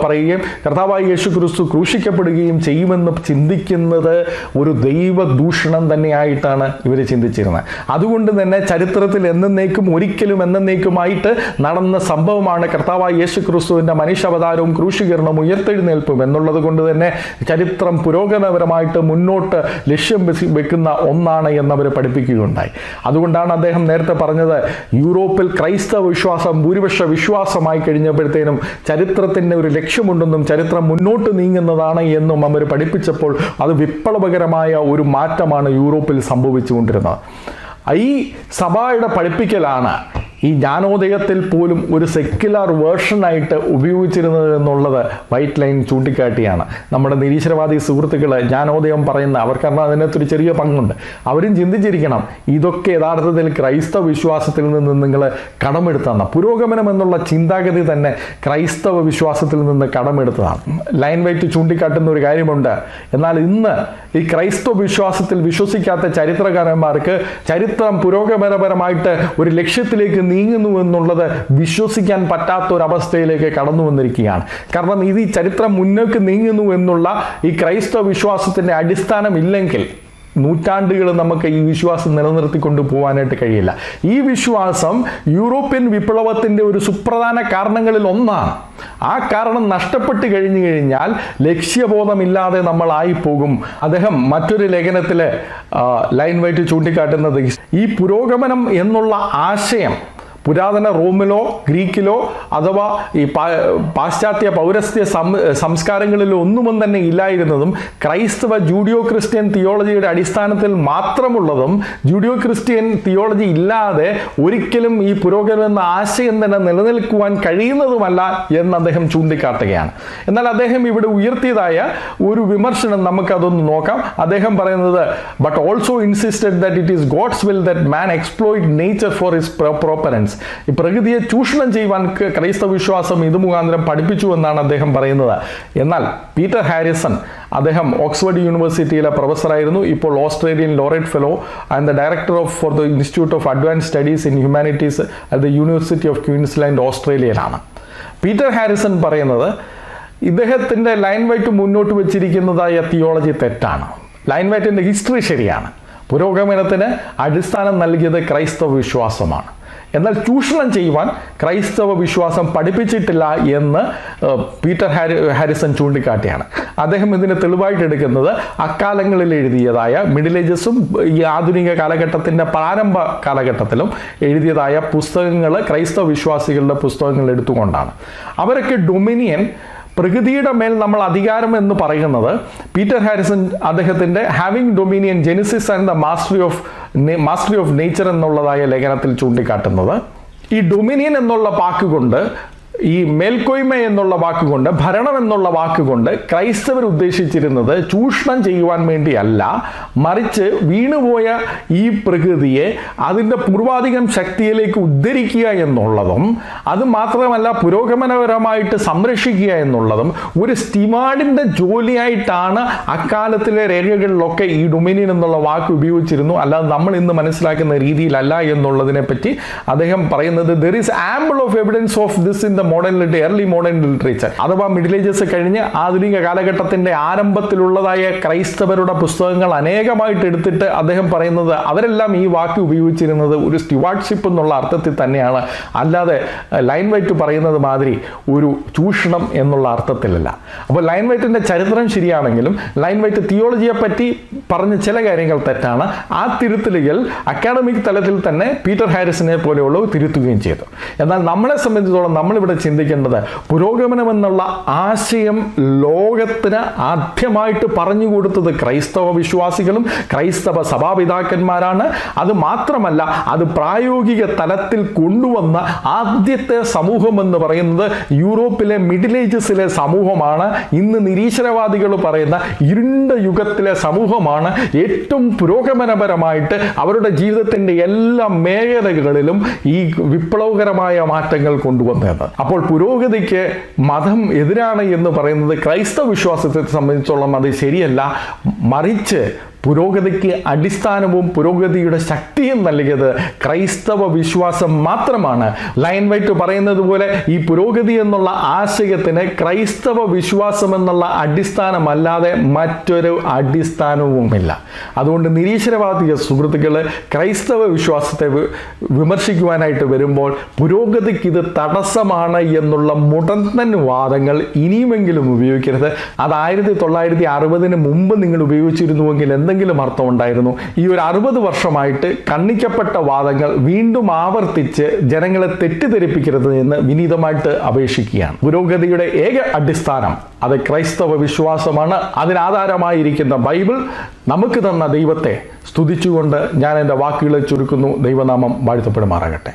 പറയുകയും കർത്താവായ യേശു ക്രിസ്തു ക്രൂശിക്കപ്പെടുകയും ചെയ്യുമെന്ന് ചിന്തിക്കുന്നത് ഒരു ദൈവദൂഷണം തന്നെയായിട്ടാണ് ഇവർ ചിന്തിച്ചിരുന്നത്. അതുകൊണ്ട് തന്നെ ചരിത്രത്തിൽ എന്നേക്കുമായിട്ട് നടന്ന സംഭവമാണ് കർത്താവായ യേശു ക്രിസ്തുവിൻ്റെ മനുഷ്യാവതാരവും ക്രൂശീകരണവും ഉയർത്തെഴുന്നേൽപ്പും എന്നുള്ളത് കൊണ്ട് തന്നെ ചരിത്രം പുരോഗമനപരമായിട്ട് മുന്നോട്ട് ലക്ഷ്യം വെക്കുന്ന ഒന്നാണ് എന്നവർ പഠിപ്പിക്കുകയുണ്ടായി. അതുകൊണ്ടാണ് അദ്ദേഹം നേരത്തെ പറഞ്ഞത്, യൂറോപ്പിൽ ക്രൈസ്തവ വിശ്വാസം ഭൂരിപക്ഷ വിശ്വാസമായി കഴിഞ്ഞപ്പോഴത്തേനും ചരിത്രത്തിന് ഒരു ലക്ഷ്യമുണ്ടെന്നും ചരിത്രം മുന്നോട്ട് നീങ്ങുന്നതാണ് എന്നും അവർ പഠിപ്പിച്ചപ്പോൾ അത് വിപ്ലവകരമായ ഒരു മാറ്റമാണ് യൂറോപ്പിൽ സംഭവിച്ചുകൊണ്ടിരുന്നത്. ഈ സഭയുടെ പഠിപ്പിക്കലാണ് ഈ ജ്ഞാനോദയത്തിൽ പോലും ഒരു സെക്യുലർ വേർഷനായിട്ട് ഉപയോഗിച്ചിരുന്നത് എന്നുള്ളത് വൈറ്റ് ലൈൻ ചൂണ്ടിക്കാട്ടിയാണ്. നമ്മുടെ നിരീശ്വരവാദി സുഹൃത്തുക്കൾ ജ്ഞാനോദയം പറയുന്ന അവർക്കറിഞ്ഞാൽ അതിനകത്തൊരു ചെറിയ പങ്കുണ്ട്. അവരും ചിന്തിച്ചിരിക്കണം, ഇതൊക്കെ യഥാർത്ഥത്തിൽ ക്രൈസ്തവ വിശ്വാസത്തിൽ നിന്ന് നിങ്ങൾ കടമെടുത്തതാണ്. പുരോഗമനം എന്നുള്ള ചിന്താഗതി തന്നെ ക്രൈസ്തവ വിശ്വാസത്തിൽ നിന്ന് കടമെടുത്തതാണ്. ലൈൻ വൈറ്റ് ചൂണ്ടിക്കാട്ടുന്ന ഒരു കാര്യമുണ്ട്. എന്നാൽ ഇന്ന് ഈ ക്രൈസ്തവ വിശ്വാസത്തിൽ വിശ്വസിക്കാത്ത ചരിത്രകാരന്മാർക്ക് ചരിത്രം പുരോഗമനപരമായിട്ട് ഒരു ലക്ഷ്യത്തിലേക്ക് നീങ്ങുന്നു എന്നുള്ളത് വിശ്വസിക്കാൻ പറ്റാത്ത ഒരവസ്ഥയിലേക്ക് കടന്നു വന്നിരിക്കുകയാണ്. കാരണം ഇത് ഈ ചരിത്രം മുന്നോട്ട് നീങ്ങുന്നു എന്നുള്ള ഈ ക്രൈസ്തവ വിശ്വാസത്തിന്റെ അടിസ്ഥാനം ഇല്ലെങ്കിൽ നൂറ്റാണ്ടുകൾ നമുക്ക് ഈ വിശ്വാസം നിലനിർത്തിക്കൊണ്ട് പോകാനായിട്ട് കഴിയില്ല. ഈ വിശ്വാസം യൂറോപ്യൻ വിപ്ലവത്തിൻ്റെ ഒരു സുപ്രധാന കാരണങ്ങളിൽ ഒന്നാണ്. ആ കാരണം നഷ്ടപ്പെട്ട് കഴിഞ്ഞു കഴിഞ്ഞാൽ ലക്ഷ്യബോധമില്ലാതെ നമ്മളായി പോകും. അദ്ദേഹം മറ്റൊരു ലേഖനത്തിൽ ലൈൻ വൈറ്റ് ചൂണ്ടിക്കാട്ടുന്നത് ഈ പുരോഗമനം എന്നുള്ള ആശയം പുരാതന റോമിലോ ഗ്രീക്കിലോ അഥവാ ഈ പാശ്ചാത്യ പൗരസ്ത്യ സംസ്കാരങ്ങളിലോ ഒന്നും തന്നെ ഇല്ലായിരുന്നതും ക്രൈസ്തവ ജൂഡിയോ ക്രിസ്ത്യൻ തിയോളജിയുടെ അടിസ്ഥാനത്തിൽ മാത്രമുള്ളതും ജൂഡിയോ ക്രിസ്ത്യൻ തിയോളജി ഇല്ലാതെ ഒരിക്കലും ഈ പുരോഗമനം എന്ന ആശയം തന്നെ നിലനിൽക്കുവാൻ കഴിയുന്നതുമല്ല എന്ന് അദ്ദേഹം ചൂണ്ടിക്കാട്ടുകയാണ്. എന്നാൽ അദ്ദേഹം ഇവിടെ ഉയർത്തിയതായ ഒരു വിമർശനം നമുക്കതൊന്ന് നോക്കാം. അദ്ദേഹം പറയുന്നത്, but also insisted that it is God's will that man exploit nature for his proper ends. ഈ പ്രകൃതിയെ ചൂഷണം ചെയ്യുവാൻ ക്രൈസ്തവ വിശ്വാസം ഇത് മുഖാന്തരം പഠിപ്പിച്ചു എന്നാണ് അദ്ദേഹം പറയുന്നത്. എന്നാൽ പീറ്റർ ഹാരിസൺ, അദ്ദേഹം ഓക്സ്ഫോർഡ് യൂണിവേഴ്സിറ്റിയിലെ പ്രൊഫസറായിരുന്നു, ഇപ്പോൾ Australian laureate fellow and the director for the institute of advance studies in humanities at the university of Queensland ഓസ്ട്രേലിയയിലാണ്. പീറ്റർ ഹാരിസൺ പറയുന്നത് ഇദ്ദേഹത്തിൻ്റെ ലൈൻ വൈറ്റ് മുന്നോട്ട് വെച്ചിരിക്കുന്നതായ തിയോളജി തെറ്റാണ്. ലൈൻ വൈറ്റിൻ്റെ ഹിസ്റ്ററി ശരിയാണ്. പുരോഗമനത്തിന് അടിസ്ഥാനം നൽകിയത് ക്രൈസ്തവ വിശ്വാസമാണ്. എന്നാൽ ചൂഷണം ചെയ്യുവാൻ ക്രൈസ്തവ വിശ്വാസം പഠിപ്പിച്ചിട്ടില്ല എന്ന് പീറ്റർ ഹാരിസൺ ചൂണ്ടിക്കാട്ടിയാണ്. അദ്ദേഹം ഇതിന് തെളിവായിട്ട് എടുക്കുന്നത് അക്കാലങ്ങളിൽ എഴുതിയതായ മിഡിൽ ഏജസും ഈ ആധുനിക കാലഘട്ടത്തിൻ്റെ പ്രാരംഭ കാലഘട്ടത്തിലും എഴുതിയതായ പുസ്തകങ്ങൾ, ക്രൈസ്തവ വിശ്വാസികളുടെ പുസ്തകങ്ങൾ എടുത്തുകൊണ്ടാണ്. അവരൊക്കെ ഡൊമിനിയൻ, പ്രകൃതിയുടെ മേൽ നമ്മൾ അധികാരം എന്ന് പറയുന്നത് പീറ്റർ ഹാരിസൺ അദ്ദേഹത്തിൻ്റെ having dominion Genesis and the mastery of nature എന്നുള്ളതായ ലേഖനത്തിൽ ചൂണ്ടിക്കാട്ടുന്നത്, ഈ ഡൊമിനിയൻ എന്നുള്ള വാക്കുകൊണ്ട്, ഈ മേൽക്കോയ്മ എന്നുള്ള വാക്കുകൊണ്ട്, ഭരണം എന്നുള്ള വാക്കുകൊണ്ട് ക്രൈസ്തവർ ഉദ്ദേശിച്ചിരുന്നത് ചൂഷണം ചെയ്യുവാൻ വേണ്ടിയല്ല, മറിച്ച് വീണുപോയ ഈ പ്രകൃതിയെ അതിൻ്റെ പൂർവാധികം ശക്തിയിലേക്ക് ഉദ്ധരിക്കുക എന്നുള്ളതും അത് മാത്രമല്ല പുരോഗമനപരമായിട്ട് സംരക്ഷിക്കുക എന്നുള്ളതും ഒരു സ്റ്റിവാർഡിൻ്റെ ജോലിയായിട്ടാണ് അക്കാലത്തിലെ രേഖകളിലൊക്കെ ഈ ഡൊമിനിയൻ എന്നുള്ള വാക്ക് ഉപയോഗിച്ചിരുന്നു. അല്ലാതെ നമ്മൾ ഇന്ന് മനസ്സിലാക്കുന്ന രീതിയിലല്ല എന്നുള്ളതിനെ പറ്റി അദ്ദേഹം പറയുന്നത്, there is ample of evidence of this in the early modern literature. അഥവാ മിഡിൽ ഏജസ് കഴിഞ്ഞ് ആധുനിക കാലഘട്ടത്തിന്റെ ആരംഭത്തിലുള്ളതായ ക്രൈസ്തവരുടെ പുസ്തകങ്ങൾ അനേകമായിട്ട് എടുത്തിട്ട് അദ്ദേഹം പറയുന്നത് അവരെല്ലാം ഈ വാക്ക് ഉപയോഗിച്ചിരുന്നത് ഒരു സ്റ്റുവാർഡ്ഷിപ്പ് എന്നുള്ള അർത്ഥത്തിൽ തന്നെയാണ്, അല്ലാതെ ലൈൻ വൈറ്റ് പറയുന്നത് മാതിരി ഒരു ചൂഷണം എന്നുള്ള അർത്ഥത്തിലല്ല. അപ്പോൾ ലൈൻ വൈറ്റിന്റെ ചരിത്രം ശരിയാണെങ്കിലും ലൈൻ വൈറ്റ് തിയോളജിയെ പറ്റി പറഞ്ഞ ചില കാര്യങ്ങൾ തെറ്റാണ്. ആ തിരുത്തലുകൾ അക്കാഡമിക് തലത്തിൽ തന്നെ പീറ്റർ ഹാരിസനെ പോലെയുള്ളവർ തിരുത്തുകയും ചെയ്തു. എന്നാൽ നമ്മളെ സംബന്ധിച്ചിടത്തോളം നമ്മളിവിടെ ചിന്തിക്കേണ്ടത് പുരോഗമനം എന്നുള്ള ആശയം ലോകത്തിന് ആദ്യമായിട്ട് പറഞ്ഞു കൊടുത്തത് ക്രൈസ്തവ വിശ്വാസികളും ക്രൈസ്തവ സഭാപിതാക്കന്മാരാണ്. അത് മാത്രമല്ല, അത് പ്രായോഗിക തലത്തിൽ കൊണ്ടുവന്ന ആദ്യത്തെ സമൂഹം എന്ന് പറയുന്നത് യൂറോപ്പിലെ മിഡിൽ ഏജസിലെ സമൂഹമാണ്. ഇന്ന് നിരീശ്വരവാദികൾ പറയുന്ന ഇരുണ്ട യുഗത്തിലെ സമൂഹമാണ് ഏറ്റവും പുരോഗമനപരമായിട്ട് അവരുടെ ജീവിതത്തിൻ്റെ എല്ലാ മേഖലകളിലും ഈ വിപ്ലവകരമായ മാറ്റങ്ങൾ കൊണ്ടുവന്നത്. അപ്പോൾ പുരോഗതിക്ക് മതം എതിരാണ് എന്ന് പറയുന്നത് ക്രൈസ്തവ വിശ്വാസത്തെ സംബന്ധിച്ചോളം അത് ശരിയല്ല. മറിച്ച് പുരോഗതിക്ക് അടിസ്ഥാനവും പുരോഗതിയുടെ ശക്തിയും നൽകിയത് ക്രൈസ്തവ വിശ്വാസം മാത്രമാണ്. ലയൺ വൈറ്റ് പറയുന്നത് പോലെ ഈ പുരോഗതി എന്നുള്ള ആശയത്തിന് ക്രൈസ്തവ വിശ്വാസം എന്നുള്ള അടിസ്ഥാനമല്ലാതെ മറ്റൊരു അടിസ്ഥാനവുമില്ല. അതുകൊണ്ട് നിരീശ്വരവാദിക സുഹൃത്തുക്കൾ ക്രൈസ്തവ വിശ്വാസത്തെ വിമർശിക്കുവാനായിട്ട് വരുമ്പോൾ പുരോഗതിക്ക് ഇത് തടസ്സമാണ് എന്നുള്ള മുടന്തൻ വാദങ്ങൾ ഇനിയുമെങ്കിലും ഉപയോഗിക്കരുത്. അത് 1960 മുമ്പ് നിങ്ങൾ ഉപയോഗിച്ചിരുന്നുവെങ്കിൽ എന്തെങ്കിലും അർത്ഥം ഉണ്ടായിരുന്നു. ഈ ഒരു 60 വർഷമായിട്ട് കണ്ണിക്കപ്പെട്ട വാദങ്ങൾ വീണ്ടും ആവർത്തിച്ച് ജനങ്ങളെ തെറ്റിദ്ധരിപ്പിക്കരുത് എന്ന് വിനീതമായിട്ട് അപേക്ഷിക്കുകയാണ്. പുരോഗതിയുടെ ഏക അടിസ്ഥാനം അത് ക്രൈസ്തവ വിശ്വാസമാണ്. അതിനാധാരമായിരിക്കുന്ന ബൈബിൾ നമുക്ക് തന്ന ദൈവത്തെ സ്തുതിച്ചുകൊണ്ട് ഞാൻ എൻ്റെ വാക്കുകളെ ചുരുക്കുന്നു. ദൈവനാമം വാഴ്ത്തപ്പെടുമാറാകട്ടെ.